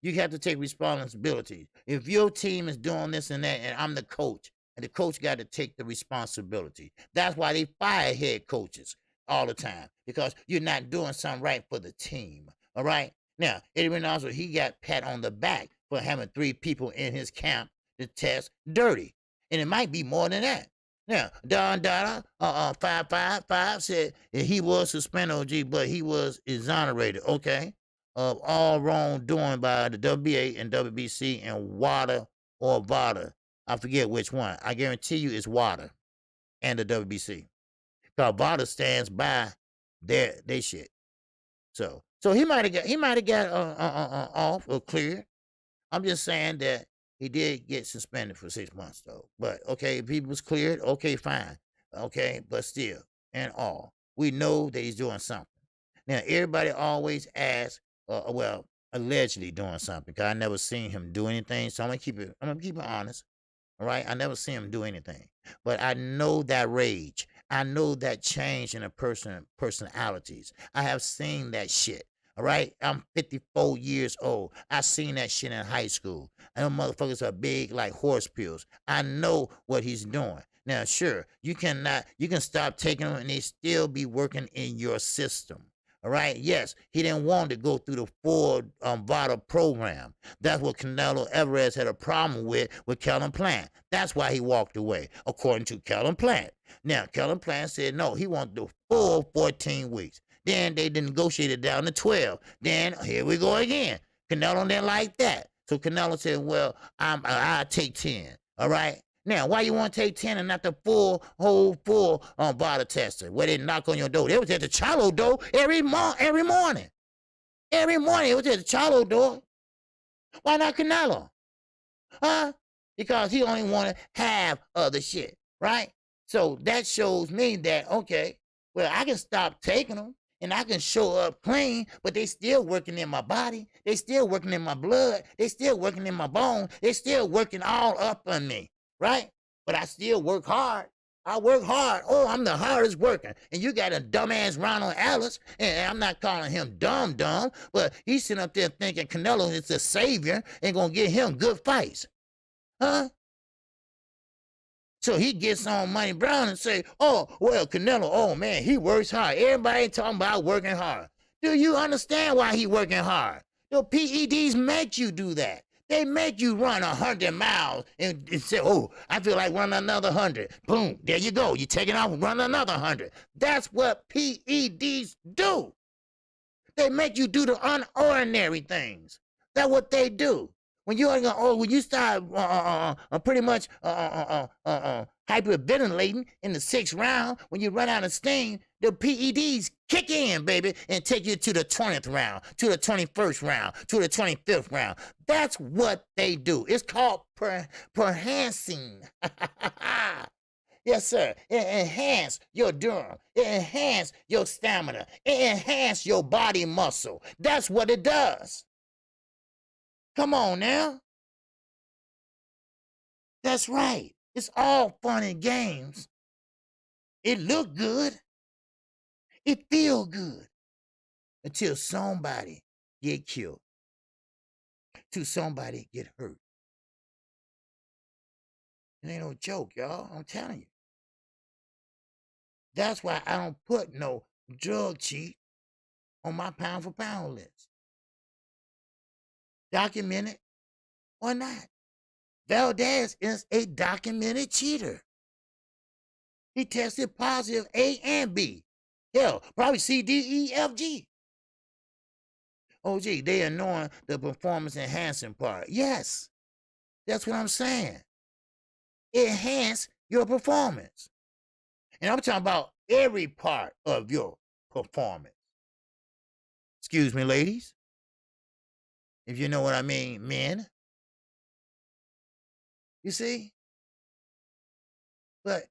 You have to take responsibility. If your team is doing this and that, and I'm the coach, and the coach got to take the responsibility. That's why they fire head coaches all the time, because you're not doing something right for the team. All right? Now, Eddie Reynoso, he got pat on the back for having 3 people in his camp to test dirty. And it might be more than that. Now, Don Dada, 555 said he was suspended, OG, but he was exonerated, okay, of all wrongdoing by the WBA and WBC and WADA or VADA. I forget which one. I guarantee you it's WADA and the WBC. Because VADA stands by their shit. So he might have got off or cleared. I'm just saying that he did get suspended for 6 months though. But okay, if he was cleared, okay, fine. Okay, but still, and all, we know that he's doing something. Now everybody always asks, well, allegedly doing something, because I never seen him do anything. So I'm gonna keep it honest. All right, I never seen him do anything, but I know that rage. I know that change in a personalities. I have seen that shit. All right, I'm 54 years old. I seen that shit in high school. And them motherfuckers are big like horse pills. I know what he's doing. Now, sure, you can stop taking them and they still be working in your system. All right. Yes, he didn't want to go through the full VADA program. That's what Canelo Alvarez had a problem with Kellen Plant. That's why he walked away, according to Kellen Plant. Now, Kellen Plant said no, he wanted the full 14 weeks. Then they negotiated down to 12. Then here we go again. Canelo didn't like that. So Canelo said, well, I'll take 10. All right. Now, why you want to take 10 and not the whole VADA tester, where they knock on your door? They was at the Chalo door every morning. Every morning it was at the Chalo door. Why not Canelo? Huh? Because he only wanted half of the shit, right? So that shows me that, okay, well, I can stop taking them and I can show up clean, but they still working in my body. They still working in my blood. They still working in my bone. They still working all up on me. Right? But I still work hard. I work hard. Oh, I'm the hardest worker. And you got a dumbass Ronald Ellis, and I'm not calling him dumb, but he's sitting up there thinking Canelo is a savior and gonna get him good fights. Huh? So he gets on Money Brown and say, oh, well, Canelo, oh man, he works hard. Everybody talking about working hard. Do you understand why he working hard? The PEDs make you do that. They make you run 100 miles and say, oh, I feel like running another 100. Boom, there you go. You take it off and run another 100. That's what PEDs do. They make you do the unordinary things. That's what they do. When you start pretty much hyperventilating in the 6th round, when you run out of steam, the PEDs kick in, baby, and take you to the 20th round, to the 21st round, to the 25th round. That's what they do. It's called enhancing. Yes, sir. It enhance your durham. It enhance your stamina. It enhance your body muscle. That's what it does. Come on now. That's right. It's all fun and games. It look good. It feel good. Until somebody get killed. Till somebody get hurt. It ain't no joke, y'all. I'm telling you. That's why I don't put no drug cheat on my pound for pound list. Documented or not. Valdez is a documented cheater. He tested positive A and B. Hell, probably C, D, E, F, G. OG, they are knowing the performance enhancing part. Yes, that's what I'm saying. Enhance your performance. And I'm talking about every part of your performance. Excuse me, ladies. If you know what I mean, men. You see? But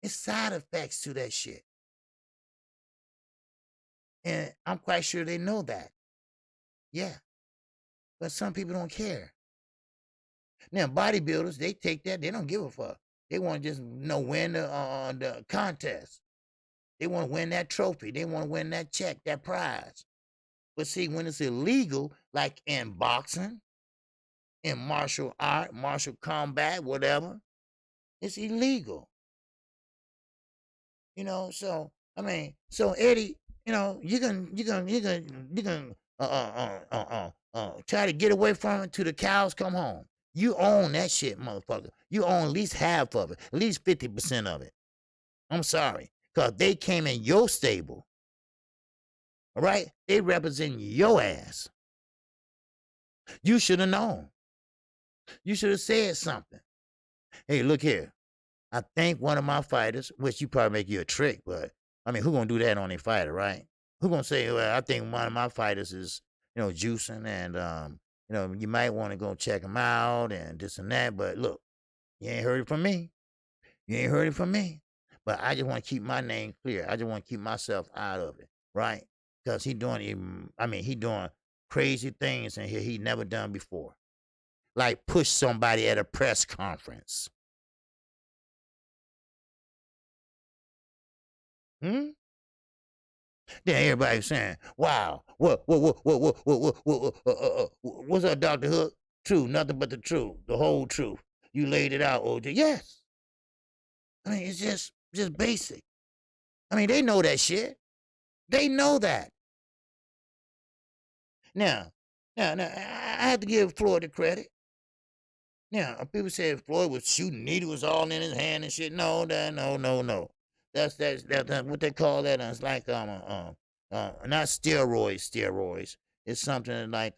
it's side effects to that shit. And I'm quite sure they know that. Yeah. But some people don't care. Now, bodybuilders, they take that. They don't give a fuck. They want to just win the contest. They want to win that trophy. They want to win that check, that prize. But see, when it's illegal, like in boxing, in martial art, martial combat, whatever, it's illegal. You know, so I mean, so Eddie, you know, you can try to get away from it till the cows come home. You own that shit, motherfucker. You own at least half of it, at least 50% of it. I'm sorry, cause they came in your stable. All right, they represent your ass. You should have known. You should have said something. Hey, look here. I think one of my fighters, which you probably make you a trick, but I mean, who gonna do that on a fighter, right? Who gonna say, well, I think one of my fighters is, juicing, and you might want to go check him out and this and that. But look, you ain't heard it from me. You ain't heard it from me. But I just want to keep my name clear. I just want to keep myself out of it, right? Because he doing crazy things in here he never done before, like push somebody at a press conference. Then everybody's saying, "Wow, what's up, Dr. Hook? True, nothing but the truth, the whole truth. You laid it out, OJ. Yes. I mean, it's just basic. I mean, they know that shit. They know that. Now, I have to give Floyd the credit. Now, people say Floyd was shooting needles all in his hand and shit. No. That's what they call that. It's like not steroids. It's something like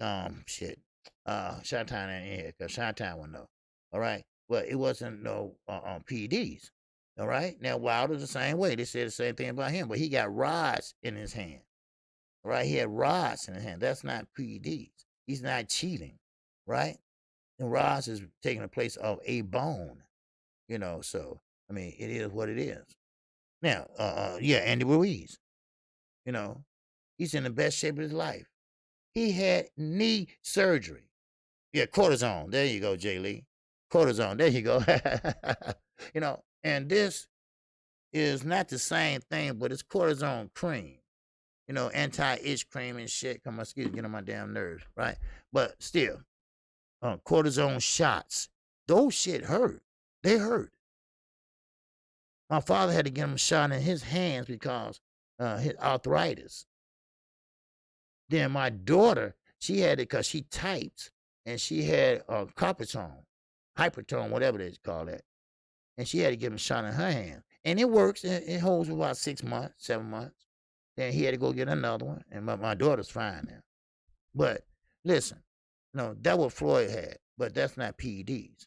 Shot-Town in here, because Shot-Town would know. All right, but it wasn't no PEDs. All right, now Wilder's the same way. They said the same thing about him, but he got rods in his hand. All right, he had rods in his hand. That's not PEDs. He's not cheating, right? And rods is taking the place of a bone. So I mean, it is what it is. Now, Andy Ruiz, he's in the best shape of his life. He had knee surgery. Yeah, cortisone. There you go, Jay Lee. Cortisone. There you go. And this is not the same thing, but it's cortisone cream. Anti-itch cream and shit. Come on, get on my damn nerves, right? But still, cortisone shots. Those shit hurt. They hurt. My father had to get him a shot in his hands because his arthritis. Then my daughter, she had it because she typed, and she had coppertone, hypertone, whatever they call that. And she had to give him a shot in her hand. And it works. It holds for about 6 months, 7 months. Then he had to go get another one. And my daughter's fine now. But listen, that's what Floyd had. But that's not PEDs.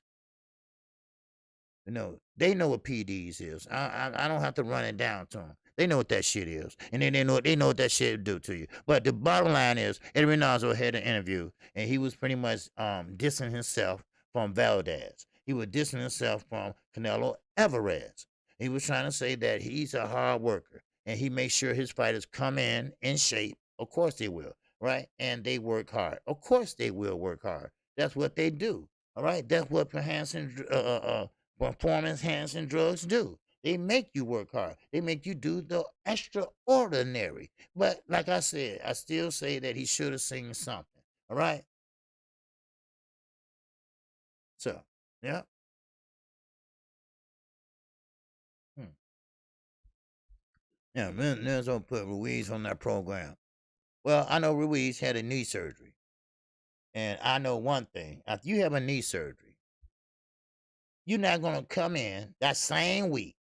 They know what PEDs is. I don't have to run it down to them. They know what that shit is, and then they know what that shit do to you. But the bottom line is, Eddie Reynoso had an interview, and he was pretty much dissing himself from Valdez. He was dissing himself from Canelo Alvarez. He was trying to say that he's a hard worker, and he makes sure his fighters come in shape. Of course they will, right? And they work hard. Of course they will work hard. That's what they do. All right. That's what performance-enhancing drugs do. They make you work hard. They make you do the extraordinary. But like I said, I still say that he should have seen something. All right? So, yeah. Yeah, let's don't put Ruiz on that program. Well, I know Ruiz had a knee surgery. And I know one thing. If you have a knee surgery, you're not going to come in that same week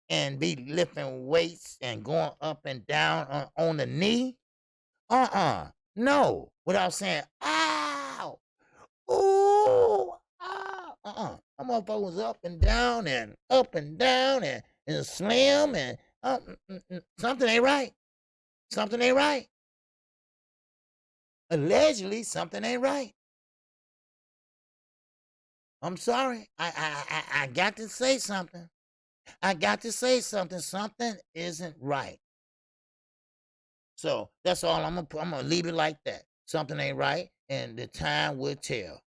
and be lifting weights and going up and down on the knee. No, without saying, ow, ooh, ow, That motherfucker was up and down and up and down and slim and something ain't right. Something ain't right. Allegedly, something ain't right. I'm sorry. I got to say something. I got to say something. Something isn't right. So that's all I'm gonna leave it like that. Something ain't right, and the time will tell.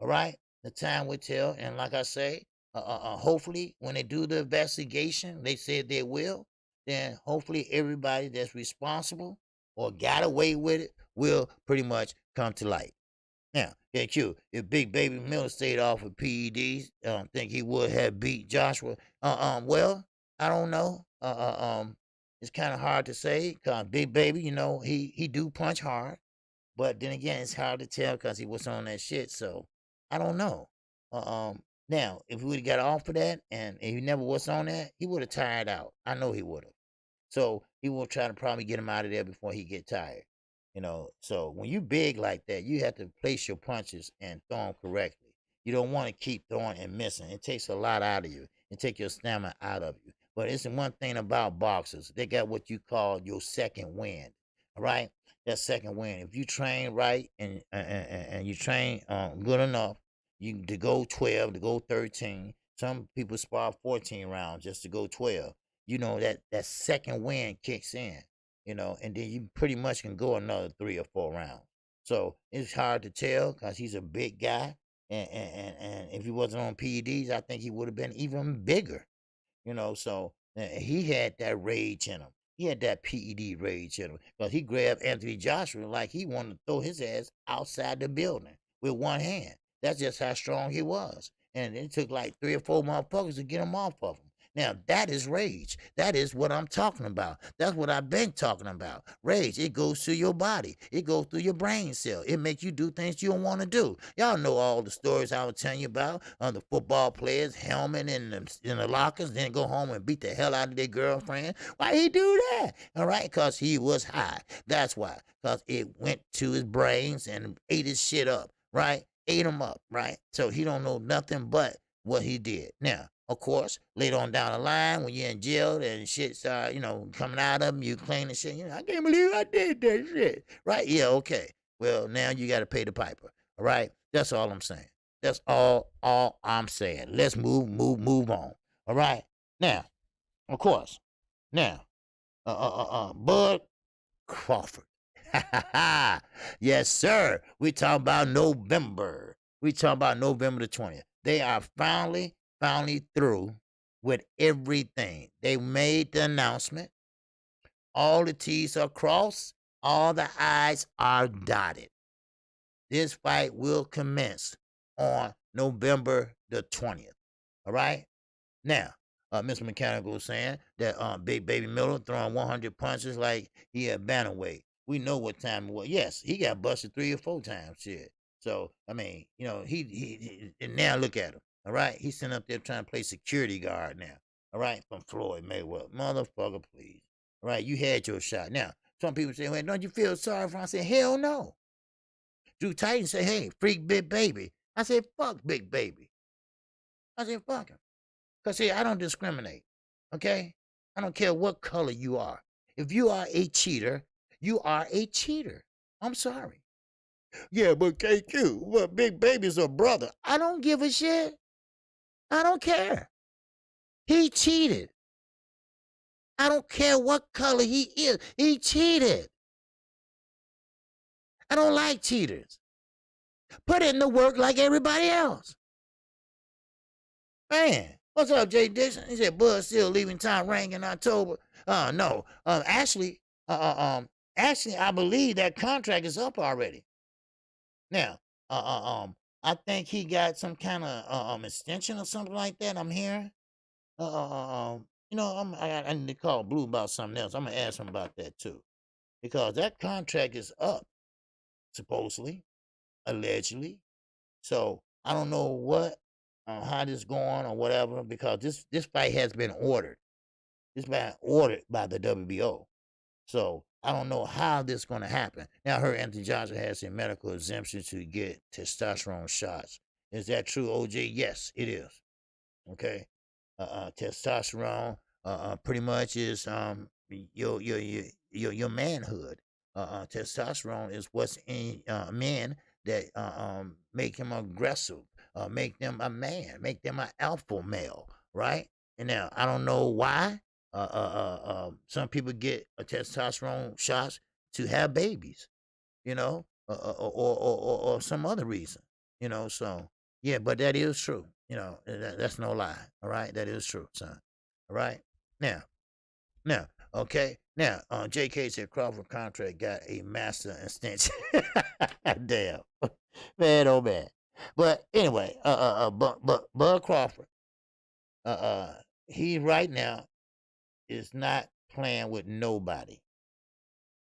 All right, the time will tell. And like I say, hopefully when they do the investigation, they said they will. Then hopefully everybody that's responsible or got away with it will pretty much come to light. Now, KQ, if Big Baby Miller stayed off of PEDs, think he would have beat Joshua. Well, I don't know. It's kind of hard to say because Big Baby, he do punch hard, but then again, it's hard to tell because he was on that shit. So I don't know. Now, if we would have got off of that and he never was on that, he would have tired out. I know he would have. So he will try to probably get him out of there before he get tired. So when you big like that, you have to place your punches and throw them correctly. You don't want to keep throwing and missing. It takes a lot out of you. It takes your stamina out of you. But it's the one thing about boxers. They got what you call your second wind. All right? That second wind. If you train right and you train good enough, you to go 12, to go 13. Some people spar 14 rounds just to go 12. That second wind kicks in, and then you pretty much can go another 3 or 4 rounds. So it's hard to tell because he's a big guy, and if he wasn't on PEDs, I think he would have been even bigger. So he had that rage in him. He had that PED rage in him because he grabbed Anthony Joshua like he wanted to throw his ass outside the building with one hand. That's just how strong he was. And it took like 3 or 4 motherfuckers to get him off of him. Now, that is rage. That is what I'm talking about. That's what I've been talking about. Rage, it goes through your body. It goes through your brain cell. It makes you do things you don't want to do. Y'all know all the stories I was telling you about the football players helmet in the lockers, then go home and beat the hell out of their girlfriend. Why he do that? All right, because he was high. That's why. Because it went to his brains and ate his shit up, right? Ate him up, right? So he don't know nothing but what he did. Now, of course, later on down the line, when you're in jail and shit start, coming out of them, you claim the shit. I can't believe I did that shit. Right? Yeah, okay. Well, now you got to pay the piper. All right? That's all I'm saying. That's all I'm saying. Let's move on. All right? Now, of course, now, Bud Crawford. Yes, sir. We talking about November. We talking about November the 20th. They are finally through with everything. They made the announcement. All the T's are crossed. All the I's are dotted. This fight will commence on November the 20th. All right? Now, Mr. Mechanical was saying that Big Baby Miller throwing 100 punches like he had bantamweight. We know what time it was. Yes, he got busted 3 or 4 times. Shit. So I mean, he and now look at him. All right, he's sitting up there trying to play security guard now. All right, from Floyd Mayweather, motherfucker, please. All right, you had your shot. Now, some people say, "Well, don't you feel sorry for him?" I said, "Hell no." Drew Titan said, "Hey, freak Big Baby." I said, "Fuck Big Baby." I said, "Fuck him." Because, see, I don't discriminate, okay? I don't care what color you are. If you are a cheater, you are a cheater. I'm sorry. Yeah, but KQ, what, Big Baby's a brother. I don't give a shit. I don't care. He cheated. I don't care what color he is. He cheated. I don't like cheaters. Put in the work like everybody else. Man, what's up, Jay Dixon? He said, Bud still leaving time rank in October. No. Actually, I believe that contract is up already. Now, I think he got some kind of extension or something like that. I'm hearing. I need to call Blue about something else. I'm gonna ask him about that too, because that contract is up, supposedly, allegedly. So I don't know how this going or whatever, because this fight has been ordered. It's been ordered by the WBO. So I don't know how this is going to happen. Now, I heard Anthony Johnson has a medical exemption to get testosterone shots. Is that true, OJ? Yes, it is. Okay. Testosterone pretty much is your manhood. Testosterone is what's in men that make him aggressive, make them a man, make them an alpha male, right? And now I don't know why. Some people get a testosterone shots to have babies, or some other reason, So yeah, but that is true. That's no lie. All right, that is true, son. All right, now, okay, now, J.K. said Crawford contract got a master extension. Damn, man, oh man. But anyway, but Bud Crawford, he right now is not playing with nobody.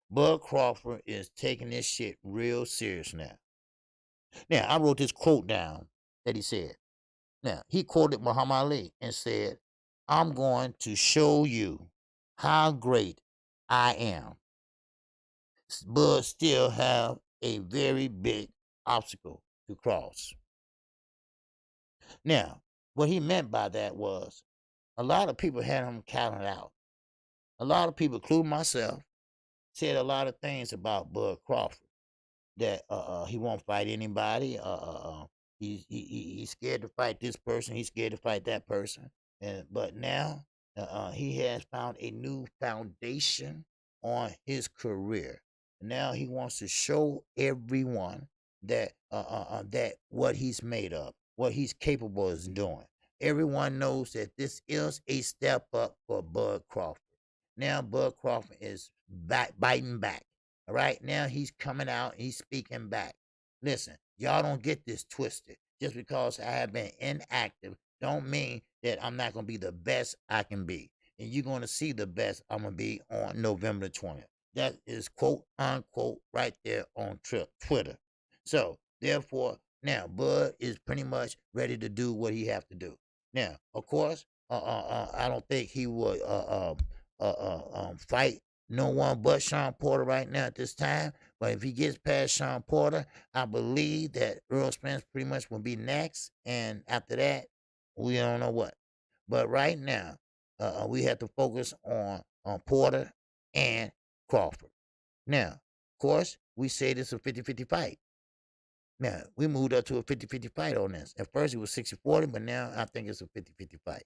Bud Crawford is taking this shit real serious now. Now, I wrote this quote down that he said. Now, he quoted Muhammad Ali and said, I'm going to show you how great I am, but still have a very big obstacle to cross. Now, what he meant by that was a lot of people had him counted out. A lot of people, including myself, said a lot of things about Bud Crawford. That he won't fight anybody. He's scared to fight this person. He's scared to fight that person. But now he has found a new foundation on his career. Now he wants to show everyone that that what he's made of, what he's capable of doing. Everyone knows that this is a step up for Bud Crawford. Now Bud Crawford is biting back. All right, now he's coming out, he's speaking back. Listen, y'all don't get this twisted. Just because I have been inactive don't mean that I'm not going to be the best I can be. And you're going to see the best I'm going to be on November 20th. That is quote unquote right there on Twitter. So, therefore, now Bud is pretty much ready to do what he have to do. Now, of course, I don't think he would fight no one but Shawn Porter right now at this time. But if he gets past Shawn Porter, I believe that Errol Spence pretty much will be next. And after that, we don't know what. But right now, we have to focus on Porter and Crawford. Now, of course, we say this is a 50-50 fight. Now, we moved up to a 50-50 fight on this. At first, it was 60-40, but now I think it's a 50-50 fight.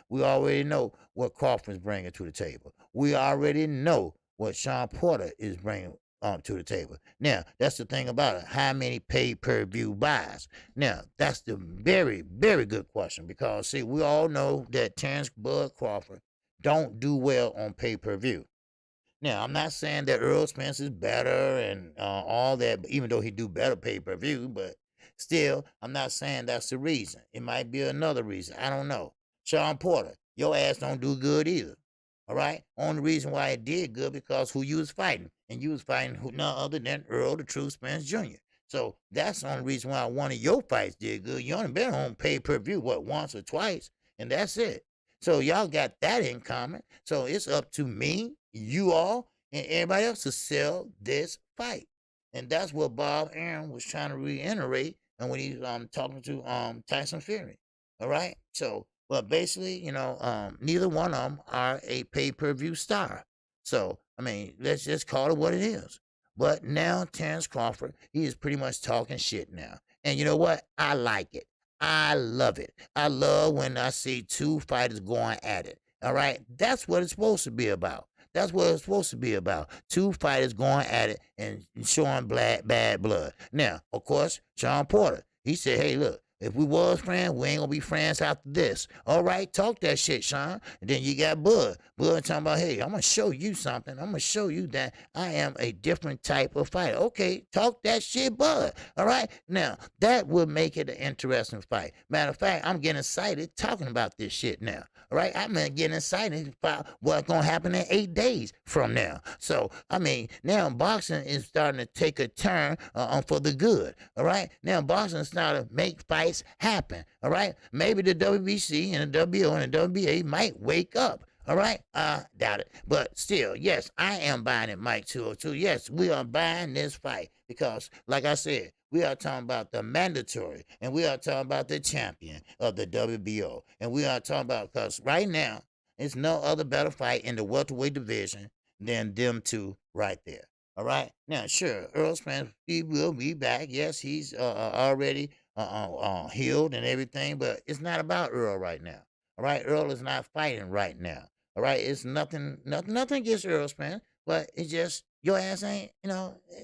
We already know what Crawford's bringing to the table. We already know what Shawn Porter is bringing to the table. Now, that's the thing about it. How many pay-per-view buys? Now, that's the very, very good question because, see, we all know that Terence Bud Crawford don't do well on pay-per-view. Now, I'm not saying that Errol Spence is better and all that, even though he do better pay-per-view, but still, I'm not saying that's the reason. It might be another reason. I don't know. Shawn Porter, your ass don't do good either. All right? Only reason why it did good because who you was fighting. And you was fighting none other than Earl the True Spence Jr. So that's the only reason why one of your fights did good. You only been on pay-per-view, once or twice, and that's it. So y'all got that in common. So it's up to me, you all, and everybody else to sell this fight. And that's what Bob Arum was trying to reiterate and when he was talking to Tyson Fury. All right? So, but basically, neither one of them are a pay-per-view star. So, I mean, let's just call it what it is. But now Terence Crawford, he is pretty much talking shit now. And you know what? I like it. I love it. I love when I see two fighters going at it. All right? That's what it's supposed to be about. That's what it's supposed to be about. Two fighters going at it and showing bad blood. Now, of course, Shawn Porter, he said, hey, look, if we was friends, we ain't gonna be friends after this. All right, talk that shit, Shawn. And then you got Bud. Bud talking about, hey, I'm gonna show you something. I'm gonna show you that I am a different type of fighter. Okay, talk that shit, Bud. All right? Now, that would make it an interesting fight. Matter of fact, I'm getting excited talking about this shit now. All right? I'm getting excited about what's gonna happen in 8 days from now. So, I mean, now boxing is starting to take a turn for the good. All right? Now boxing is starting to make fights happen. All right? Maybe the WBC and the WO and the WBA might wake up. All right, doubt it. But still, yes, I am buying it, Mike 202. Yes, we are buying this fight because, like I said, we are talking about the mandatory and we are talking about the champion of the WBO. And we are talking about, because right now, there's no other better fight in the welterweight division than them two right there. All right. Now, sure, Earl Spence, he will be back. Yes, he's already healed and everything, but it's not about Earl right now. All right, Earl is not fighting right now. All right, it's nothing against Earl Spence, but it's just your ass ain't,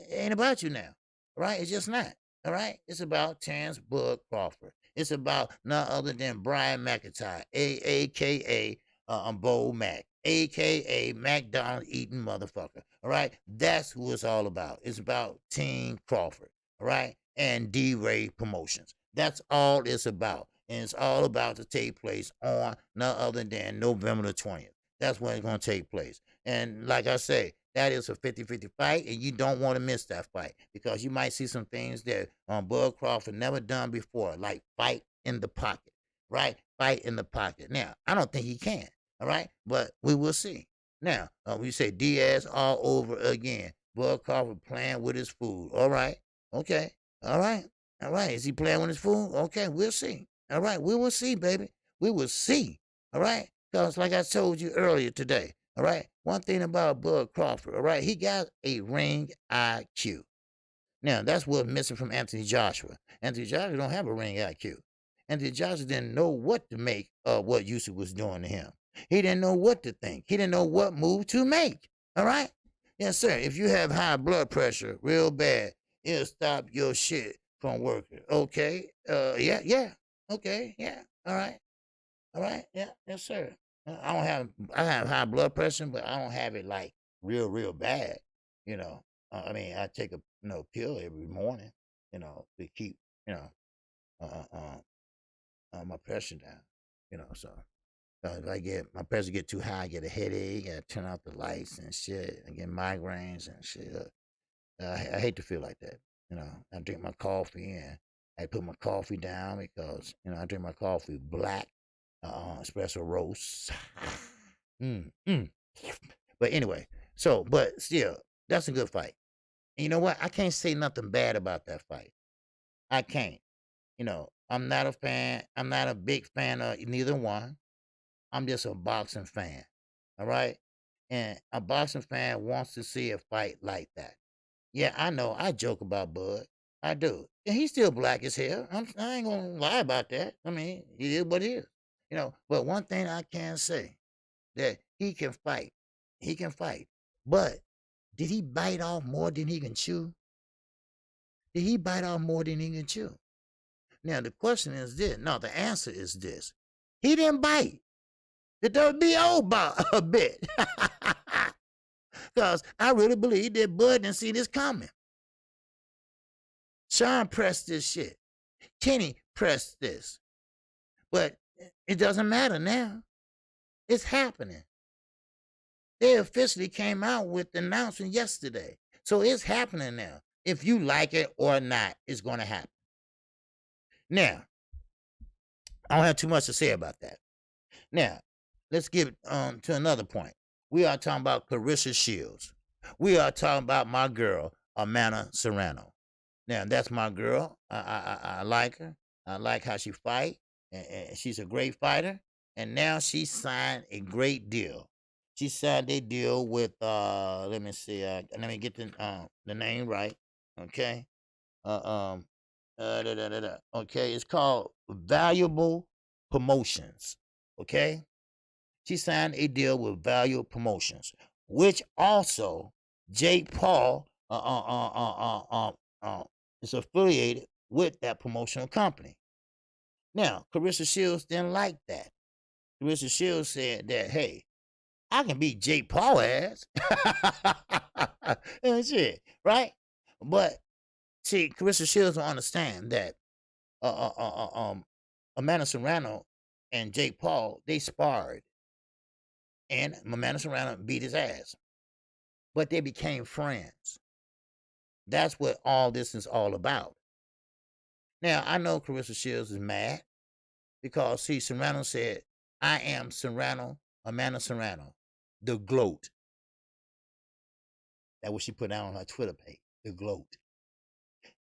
ain't about you now. All right, it's just not. All right, it's about Terence Bud Crawford. It's about none other than Brian McIntyre, aka Bo Mac, aka McDonald's eating motherfucker. All right, that's who it's all about. It's about Team Crawford. All right, and D-Ray Promotions. That's all it's about. And it's all about to take place on none other than November the 20th. That's when it's going to take place. And like I say, that is a 50-50 fight, and you don't want to miss that fight because you might see some things that Bud Crawford never done before, like fight in the pocket, right? Fight in the pocket. Now, I don't think he can, all right? But we will see. Now, we say Diaz all over again. Bud Crawford playing with his food. All right. Okay. All right. All right. Is he playing with his food? Okay. We'll see. All right. We will see, baby. We will see. All right. Because like I told you earlier today, all right, one thing about Bud Crawford, all right, he got a ring IQ. Now, that's what's missing from Anthony Joshua. Anthony Joshua don't have a ring IQ. Anthony Joshua didn't know what to make of what Usyk was doing to him. He didn't know what to think. He didn't know what move to make. All right? Yes, sir. If you have high blood pressure real bad, it'll stop your shit from working. Okay? Yeah. Okay, yeah. All right. All right. Yeah. Yes, sir. I have high blood pressure, but I don't have it like real bad. I mean, I take a pill every morning, to keep uh, uh, my pressure down. So if I get my pressure get too high, I get a headache. I turn out the lights and shit. I get migraines and shit. I hate to feel like that. I drink my coffee and I put my coffee down because I drink my coffee black, espresso roast. mm, mm. But anyway, but still, that's a good fight. And you know what? I can't say nothing bad about that fight. I can't. I'm not a fan. I'm not a big fan of neither one. I'm just a boxing fan. All right? And a boxing fan wants to see a fight like that. Yeah, I know. I joke about Bud. I do. And he's still black as hell. I ain't going to lie about that. I mean, he is what he is. But one thing I can say, that he can fight. He can fight. But did he bite off more than he can chew? Did he bite off more than he can chew? Now, the question is this. No, the answer is this. He didn't bite. The WBO bought a bit. Because I really believe that Bud didn't see this coming. Shawn pressed this shit. Kenny pressed this. But it doesn't matter now. It's happening. They officially came out with the announcement yesterday. So it's happening now. If you like it or not, it's going to happen. Now, I don't have too much to say about that. Now, let's get to another point. We are talking about Clarissa Shields. We are talking about my girl, Amanda Serrano. Now, that's my girl. I like her. I like how she fight. And she's a great fighter. And now she signed a great deal. She signed a deal with, let me see, let me get the name right. Okay. Okay, it's called Valuable Promotions. Okay. She signed a deal with Valuable Promotions, which also Jake Paul is affiliated with that promotional company. Now, Clarissa Shields didn't like that. Clarissa Shields said that, hey, I can beat Jake Paul ass. And shit, right? But see, Clarissa Shields don't understand that Amanda Serrano and Jake Paul, they sparred. And Amanda Serrano beat his ass. But they became friends. That's what all this is all about. Now, I know Clarissa Shields is mad because, see, Serrano said, I am Serrano Amanda Serrano, the GLOAT. That's what she put out on her Twitter page. The GLOAT.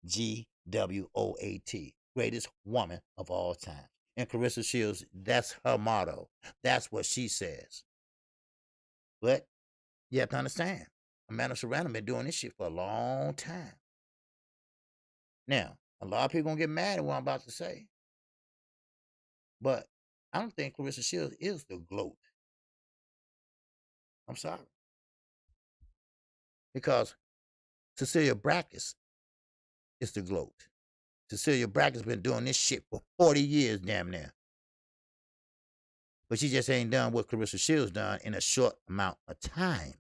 GWOAT. Greatest woman of all time. And Clarissa Shields, that's her motto. That's what she says. But you have to understand, Amanda Serrano been doing this shit for a long time. Now, a lot of people gonna get mad at what I'm about to say. But I don't think Clarissa Shields is the GLOAT. I'm sorry. Because Cecilia Brækhus is the GLOAT. Cecilia Brækhus been doing this shit for 40 years damn near. But she just ain't done what Clarissa Shields done in a short amount of time.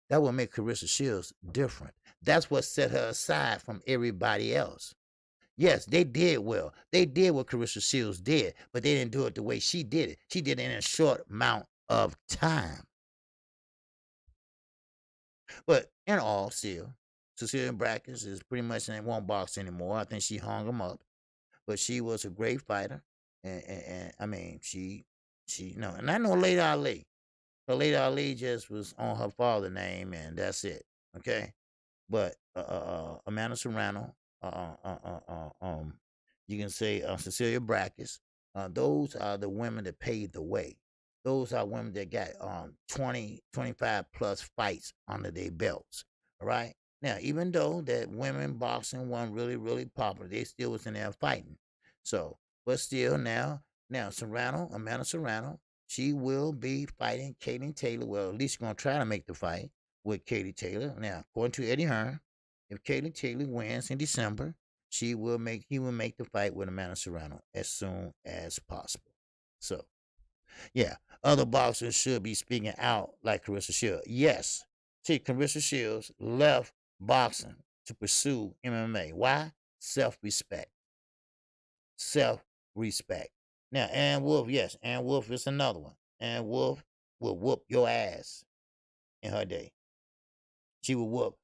That will make Clarissa Shields different. That's what set her aside from everybody else. Yes, they did well. They did what Clarissa Shields did, but they didn't do it the way she did it. She did it in a short amount of time. But in all, still, Cecilia Brækhus is pretty much in won't box anymore. I think she hung him up. But she was a great fighter. And I mean, she and I know Lady Ali. But Lady Ali just was on her father's name, and that's it. Okay? But Amanda Serrano, you can say Cecilia Brækhus. Those are the women that paved the way. Those are women that got 20, 25 plus fights under their belts. All right. Now, even though that women boxing wasn't really, really popular, they still was in there fighting. So, but still now Amanda Serrano, she will be fighting Katie Taylor. Well, at least she's gonna try to make the fight with Katie Taylor. Now, according to Eddie Hearn, if Katie Taylor wins in December, he will make the fight with Amanda Serrano as soon as possible. So, yeah, other boxers should be speaking out like Clarissa Shields. Yes, see, Clarissa Shields left boxing to pursue MMA. Why? Self-respect. Self-respect. Now, Ann Wolfe, yes, Ann Wolfe is another one. Ann Wolfe will whoop your ass in her day. She will whoop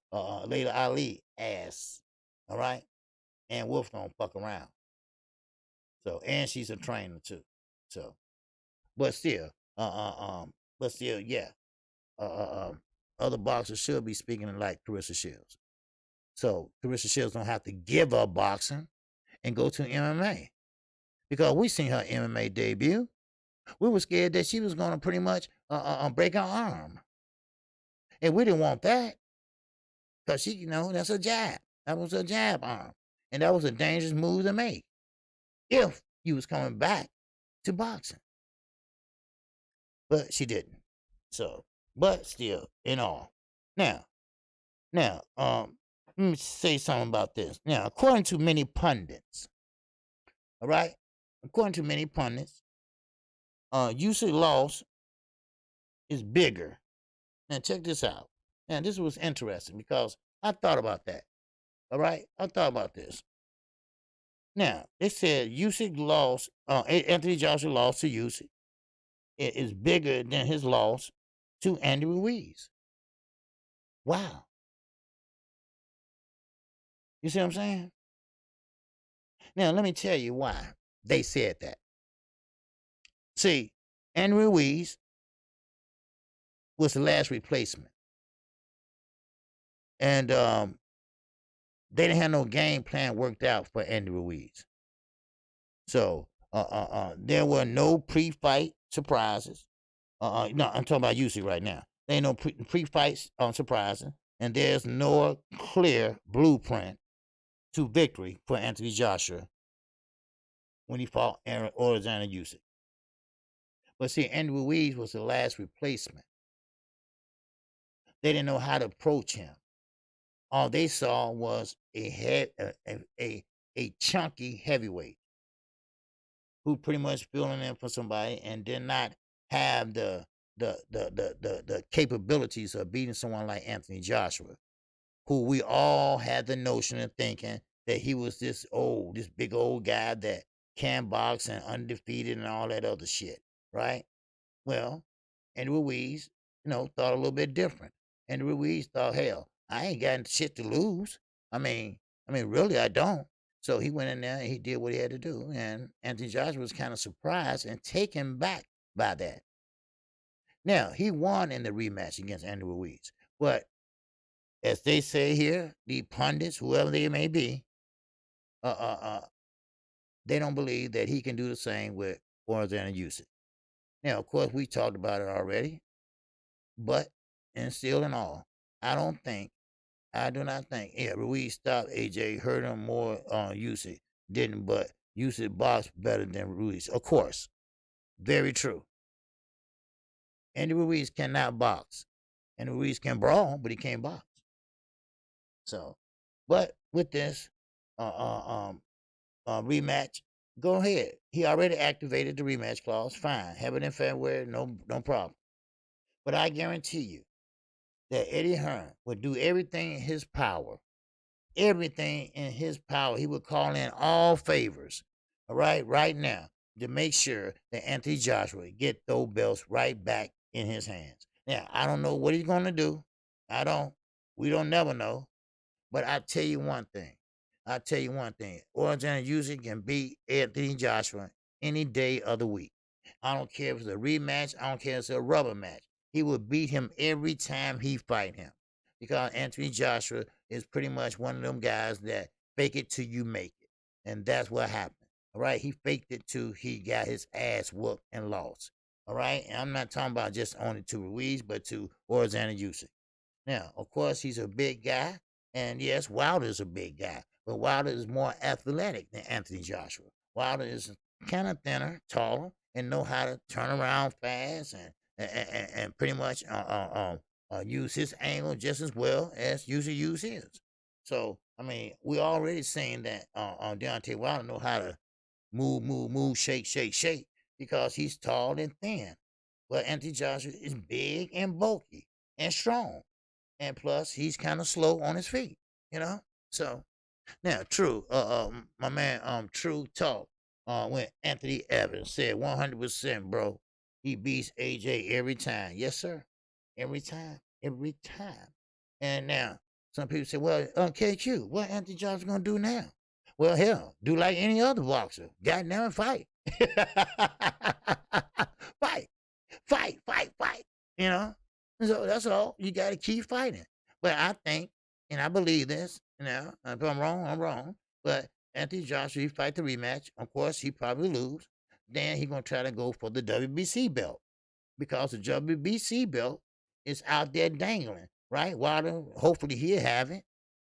Lady Ali ass. All right? Ann Wolfe don't fuck around. So, and she's a trainer too. So, but still, yeah. Other boxers should be speaking like Clarissa Shields. So Clarissa Shields don't have to give up boxing and go to MMA. Because we seen her MMA debut. We were scared that she was going to pretty much break her arm. And we didn't want that. Because she, that's a jab. That was a jab arm. And that was a dangerous move to make. If you was coming back to boxing. But she didn't. So, but still, in all. Now, let me say something about this. Now, according to many pundits, all right? According to many pundits, Usyk loss is bigger. Now, check this out. Now, this was interesting because I thought about that. All right? I thought about this. Now, they said Usyk loss, Anthony Joshua lost to Usyk. It is bigger than his loss to Andy Ruiz. Wow. You see what I'm saying? Now, let me tell you why they said that. See, Andy Ruiz was the last replacement. And they didn't have no game plan worked out for Andy Ruiz. So there were no pre-fight surprises. No, I'm talking about Usyk right now. There ain't no pre-fight surprises. And there's no clear blueprint to victory for Anthony Joshua when he fought Alexander Usyk. But see, Andy Ruiz was the last replacement. They didn't know how to approach him. All they saw was a chunky heavyweight who pretty much filling in for somebody and did not have the capabilities of beating someone like Anthony Joshua, who we all had the notion of thinking that he was this big old guy that can box and undefeated and all that other shit, right? Well, Andy Ruiz, thought a little bit different. Andy Ruiz thought, hell, I ain't got shit to lose. I mean, really, I don't. So he went in there and he did what he had to do. And Anthony Joshua was kind of surprised and taken back by that. Now, he won in the rematch against Andy Ruiz. But as they say here, the pundits, whoever they may be, uh, uh, uh, they don't believe that he can do the same with Alexander Usyk. Now, of course, we talked about it already, but and still in all, I do not think, yeah, Ruiz stopped AJ, hurt him more on Usyk, didn't, but Usyk boxed better than Ruiz. Of course, very true. Andy Ruiz cannot box. And Ruiz can brawl, but he can't box. So, but with this rematch, go ahead. He already activated the rematch clause. Fine, have it in February, no problem. But I guarantee you that Eddie Hearn would do everything in his power. Everything in his power. He would call in all favors. All right now, to make sure that Anthony Joshua get those belts right back in his hands. Now, I don't know what he's gonna do. We don't never know. But I tell you one thing. Alexander Usyk can beat Anthony Joshua any day of the week. I don't care if it's a rematch. I don't care if it's a rubber match. He will beat him every time he fight him. Because Anthony Joshua is pretty much one of them guys that fake it till you make it. And that's what happened. All right. He faked it till he got his ass whooped and lost. All right. And I'm not talking about just only to Ruiz, but to Alexander Usyk. Now, of course, he's a big guy. And yes, Wilder's a big guy. But Wilder is more athletic than Anthony Joshua. Wilder is kind of thinner, taller, and know how to turn around fast and pretty much use his angle just as well as Usyk use his. So, I mean, we already saying that Deontay Wilder know how to move, shake, because he's tall and thin. But Anthony Joshua is big and bulky and strong. And plus, he's kind of slow on his feet, So, now, True, my man, True Talk, when Anthony Evans said 100%, bro, he beats AJ every time. Yes, sir. Every time. And now, some people say, well, KQ, what Anthony Johnson gonna do now? Well, hell, do like any other boxer. Goddamn, fight. Fight. So that's all. You got to keep fighting. But I think, and I believe this, if I'm wrong, I'm wrong. But Anthony Joshua, he fight the rematch. Of course, he probably lose. Then he going to try to go for the WBC belt. Because the WBC belt is out there dangling, right? Wilder, hopefully he'll have it.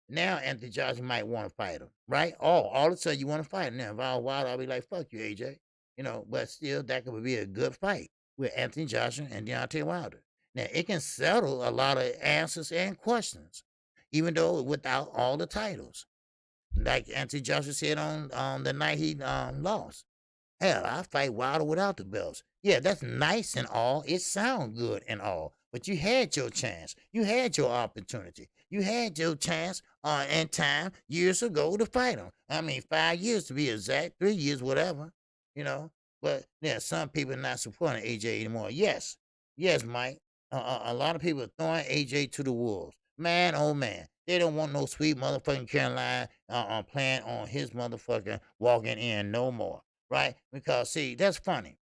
Now Anthony Joshua might want to fight him, right? All of a sudden you want to fight him. Now, if I was Wilder, I'll be like, fuck you, AJ. But still, that could be a good fight with Anthony Joshua and Deontay Wilder. Now, it can settle a lot of answers and questions, even though without all the titles. Like Anthony Joshua said on the night he lost. Hell, I fight Wilder without the belts. Yeah, that's nice and all. It sounds good and all. But you had your chance. You had your opportunity. You had your chance and time years ago to fight him. I mean, 5 years to be exact, 3 years, whatever. But yeah, some people are not supporting AJ anymore. Yes, Mike. A lot of people are throwing AJ to the wolves. Man, oh man, they don't want no sweet motherfucking Caroline playing on his motherfucking walking in no more, right? Because see, that's funny,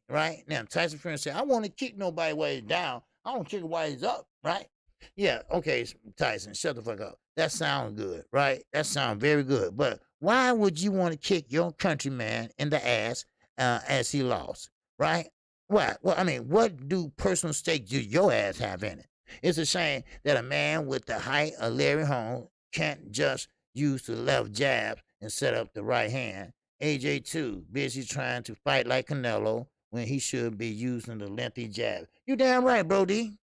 right? Now Tyson Fury said, "I want to kick nobody while he's down. I don't kick him while he's up," right? Yeah, okay, Tyson, shut the fuck up. That sounds good, right? That sounds very good. But why would you want to kick your countryman in the ass as he lost, right? What? Well, I mean, what do personal stake do your ass have in it? It's a shame that a man with the height of Larry Holmes can't just use the left jab and set up the right hand. AJ, too, busy trying to fight like Canelo when he should be using the lengthy jab. You damn right, bro, D.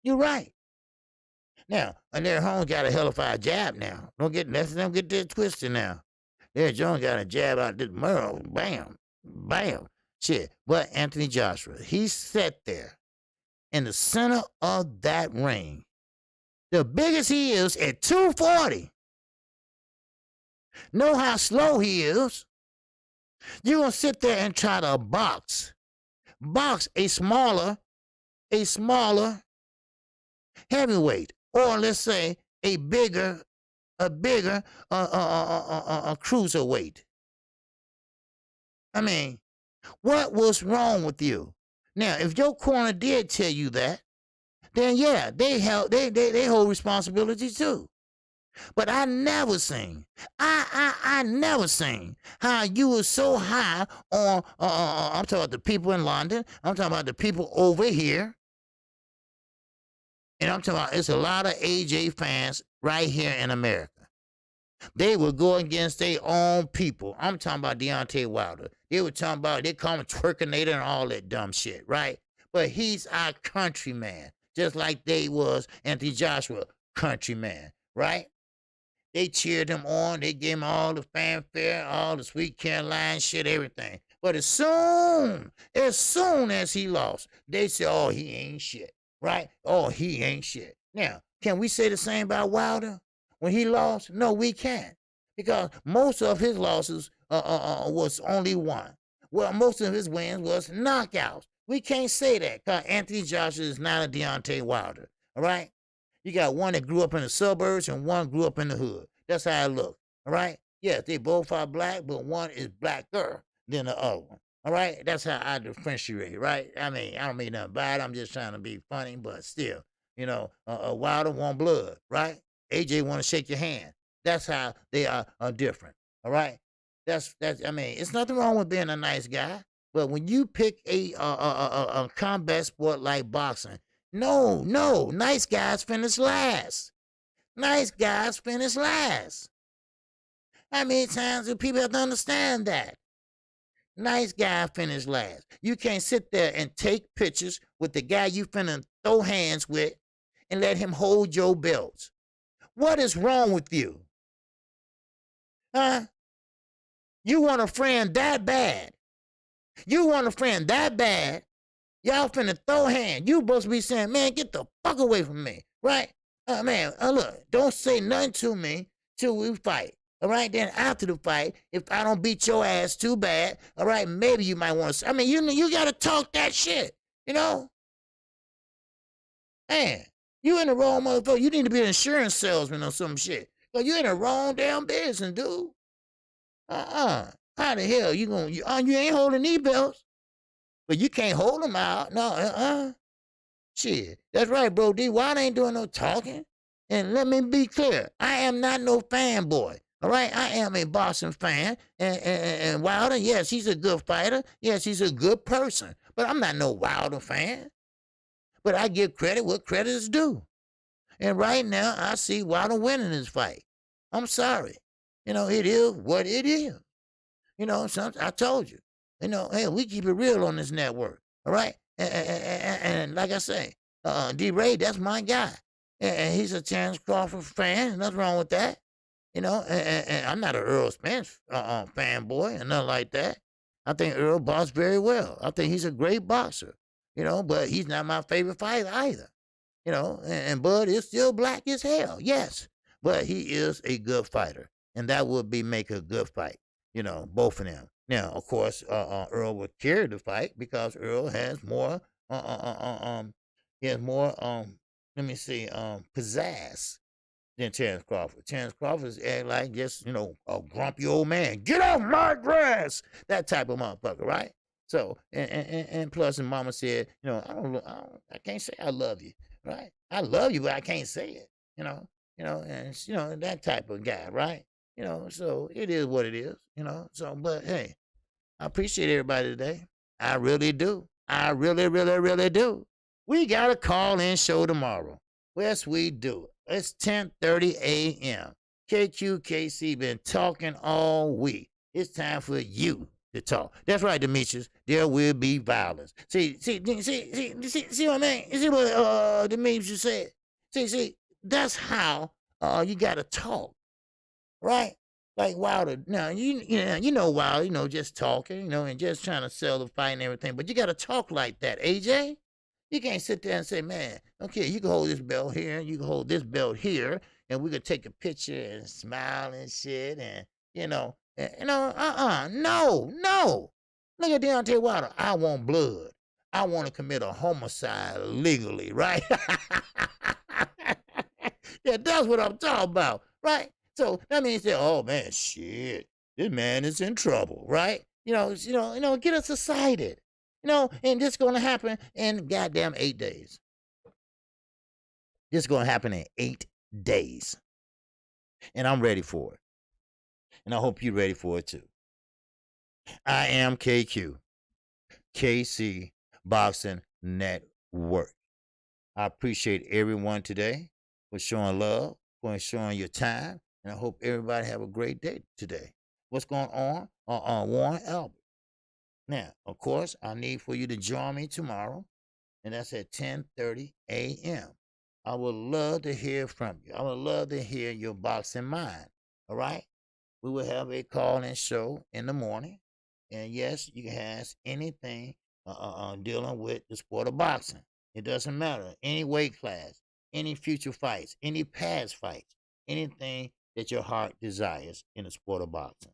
You're right. Now, Larry Holmes got a hell of a jab now. Don't get that twisted now. Larry Jones got a jab out this mural. Bam. Shit. But Anthony Joshua, he sat there in the center of that ring. The biggest he is at 240. Know how slow he is. You're going to sit there and try to box a smaller heavyweight, or let's say a bigger cruiserweight. I mean, what was wrong with you? Now, if your corner did tell you that, then yeah, they hold responsibility too. But I never seen, I never seen how you were so high on, I'm talking about the people in London, I'm talking about the people over here, and I'm talking about it's a lot of AJ fans right here in America. They would go against their own people. I'm talking about Deontay Wilder. They were talking about, they call him twerkinator and all that dumb shit, right? But he's our countryman, just like they was Anthony Joshua, countryman, right? They cheered him on. They gave him all the fanfare, all the Sweet Caroline shit, everything. But as soon as he lost, they said, oh, he ain't shit, right? Oh, he ain't shit. Now, can we say the same about Wilder? When he lost? No, we can't. Because most of his losses was only one. Well, most of his wins was knockouts. We can't say that because Anthony Joshua is not a Deontay Wilder, all right? You got one that grew up in the suburbs and one grew up in the hood. That's how it looks, all right? Yes, they both are black, but one is blacker than the other one, all right? That's how I differentiate, right? I mean, I don't mean nothing bad. I'm just trying to be funny, but still, you know, Wilder want blood, right? AJ want to shake your hand. That's how they are different, all right? That's. I mean, it's nothing wrong with being a nice guy, but when you pick a combat sport like boxing, no, nice guys finish last. Nice guys finish last. How many times do people have to understand that? Nice guy finish last. You can't sit there and take pictures with the guy you finna throw hands with and let him hold your belts. What is wrong with you? Huh? You want a friend that bad. You want a friend that bad. Y'all finna throw hands. You supposed to be saying, man, get the fuck away from me, right? Man, look, don't say nothing to me till we fight. All right, then after the fight, if I don't beat your ass too bad, all right, maybe you might want to. I mean, you got to talk that shit, you know? Man, you in the wrong motherfucker. You need to be an insurance salesman or some shit. But you in the wrong damn business, dude. How the hell you ain't holding knee belts, but you can't hold them out. No, shit. That's right, bro. D. Wilder ain't doing no talking. And let me be clear, I am not no fanboy. All right, I am a boxing fan, and Wilder, yes, he's a good fighter. Yes, he's a good person, but I'm not no Wilder fan. But I give credit what credit is due. And right now, I see Wilder winning this fight. I'm sorry. You know, it is what it is. You know, I told you. You know, hey, we keep it real on this network. All right? And like I say, D-Ray, that's my guy. And he's a Terence Crawford fan. Nothing wrong with that. You know, and I'm not an Earl Spence fanboy and nothing like that. I think Earl boxed very well. I think he's a great boxer. You know, but he's not my favorite fighter either. You know, and Bud is still black as hell, yes. But he is a good fighter. And that would make a good fight. You know, both of them. Now, of course, Earl would carry the fight because Earl has more, let me see, pizzazz than Terence Crawford. Terence Crawford is acting like just, you know, a grumpy old man. Get off my grass! That type of motherfucker, right? So, and plus, and Mama said, you know, I can't say I love you, right? I love you, but I can't say it, you know, and you know that type of guy, right? You know, so it is what it is, you know. So, but hey, I appreciate everybody today. I really do. I really, really, really do. We got a call-in show tomorrow. Yes, we do. It's 10:30 a.m. KQKC been talking all week. It's time for you to talk. That's right, Demetrius. There will be violence. See what I mean? You see what Demetrius said? See, that's how you gotta talk, right? Like Wilder. Now you know Wilder, you know, just talking, you know, and just trying to sell the fight and everything. But you gotta talk like that, AJ. You can't sit there and say, man, okay, you can hold this belt here, you can hold this belt here, and we could take a picture and smile and shit, and no. Look at Deontay Wilder. I want blood. I want to commit a homicide legally, right? Yeah, that's what I'm talking about, right? So that means that, oh man, shit, this man is in trouble, right? You know, get us excited. And this going to happen in goddamn 8 days. This is going to happen in 8 days. And I'm ready for it. And I hope you're ready for it too. I am KQKC Boxing Network. I appreciate everyone today for showing love, for showing your time, and I hope everybody have a great day today. What's going on Warren Albert? Now, of course, I need for you to join me tomorrow, and that's at 10:30 a.m. I would love to hear from you. I would love to hear your boxing mind. All right? We will have a call-in show in the morning, and yes, you can ask anything dealing with the sport of boxing. It doesn't matter. Any weight class, any future fights, any past fights, anything that your heart desires in the sport of boxing.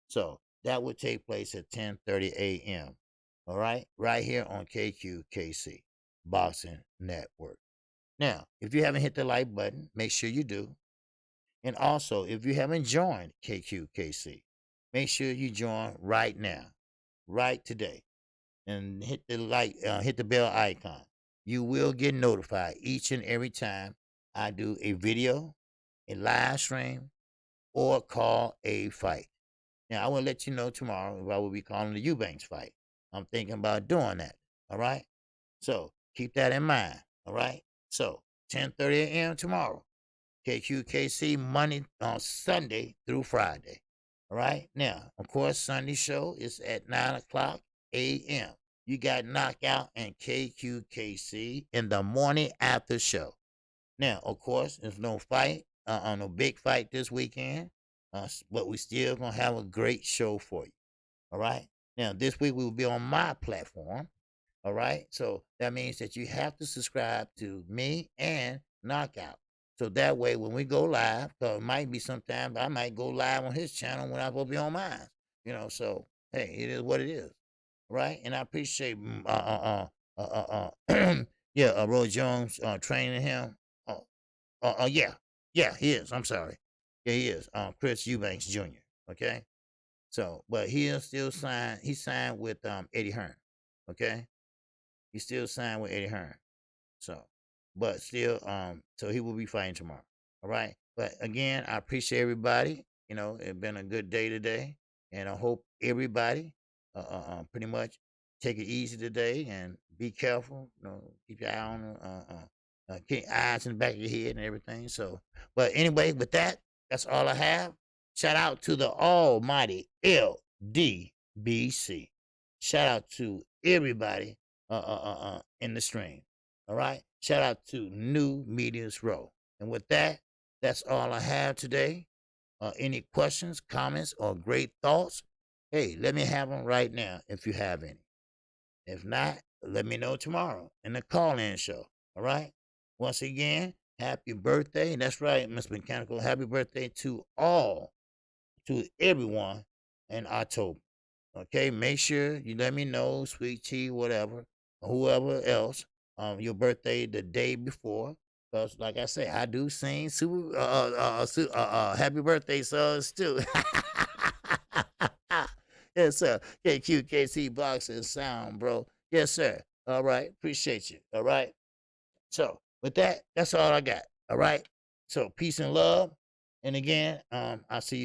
So that would take place at 10:30 a.m. All right? Right here on KQKC Boxing Network. Now, if you haven't hit the like button, make sure you do. And also, if you haven't joined KQKC, make sure you join right now, right today, and hit the bell icon. You will get notified each and every time I do a video, a live stream, or call a fight. Now, I will let you know tomorrow if I will be calling the Eubanks fight. I'm thinking about doing that. All right? So keep that in mind. All right? So 10:30 a.m. tomorrow. KQKC Monday on Sunday through Friday. All right? Now, of course, Sunday show is at 9 o'clock a.m. You got Knockout and KQKC in the morning after show. Now, of course, there's no fight, no big fight this weekend, but we still going to have a great show for you. All right? Now, this week we will be on my platform. All right? So that means that you have to subscribe to me and Knockout. So that way, when we go live, because it might be sometime I might go live on his channel when I'm supposed to be on mine. So hey, it is what it is, right? And I appreciate Roy Jones training him. Yeah, he is. I'm sorry. Yeah, he is. Chris Eubanks Jr. Okay, so but he'll still sign. He signed with Eddie Hearn. Okay, he still signed with Eddie Hearn. So, but still, so he will be fighting tomorrow. All right. But again, I appreciate everybody. It's been a good day today, and I hope everybody, pretty much take it easy today and be careful. Keep your eye on, keep eyes in the back of your head and everything. So, but anyway, with that, that's all I have. Shout out to the almighty LDBC. Shout out to everybody, in the stream. All right. Shout out to New Media's Row. And with that, that's all I have today. Any questions, comments, or great thoughts? Hey, let me have them right now if you have any. If not, let me know tomorrow in the call-in show. All right. Once again, happy birthday. That's right, Mr. Mechanical. Happy birthday to everyone in October. Okay. Make sure you let me know, Sweet Tea, whatever, whoever else. Your birthday the day before, because like I say, I do sing happy birthday songs too. Yes, sir. KQKC Boxing Sound, bro. Yes, sir. All right, appreciate you. All right. So with that, that's all I got. All right. So peace and love. And again, I'll see you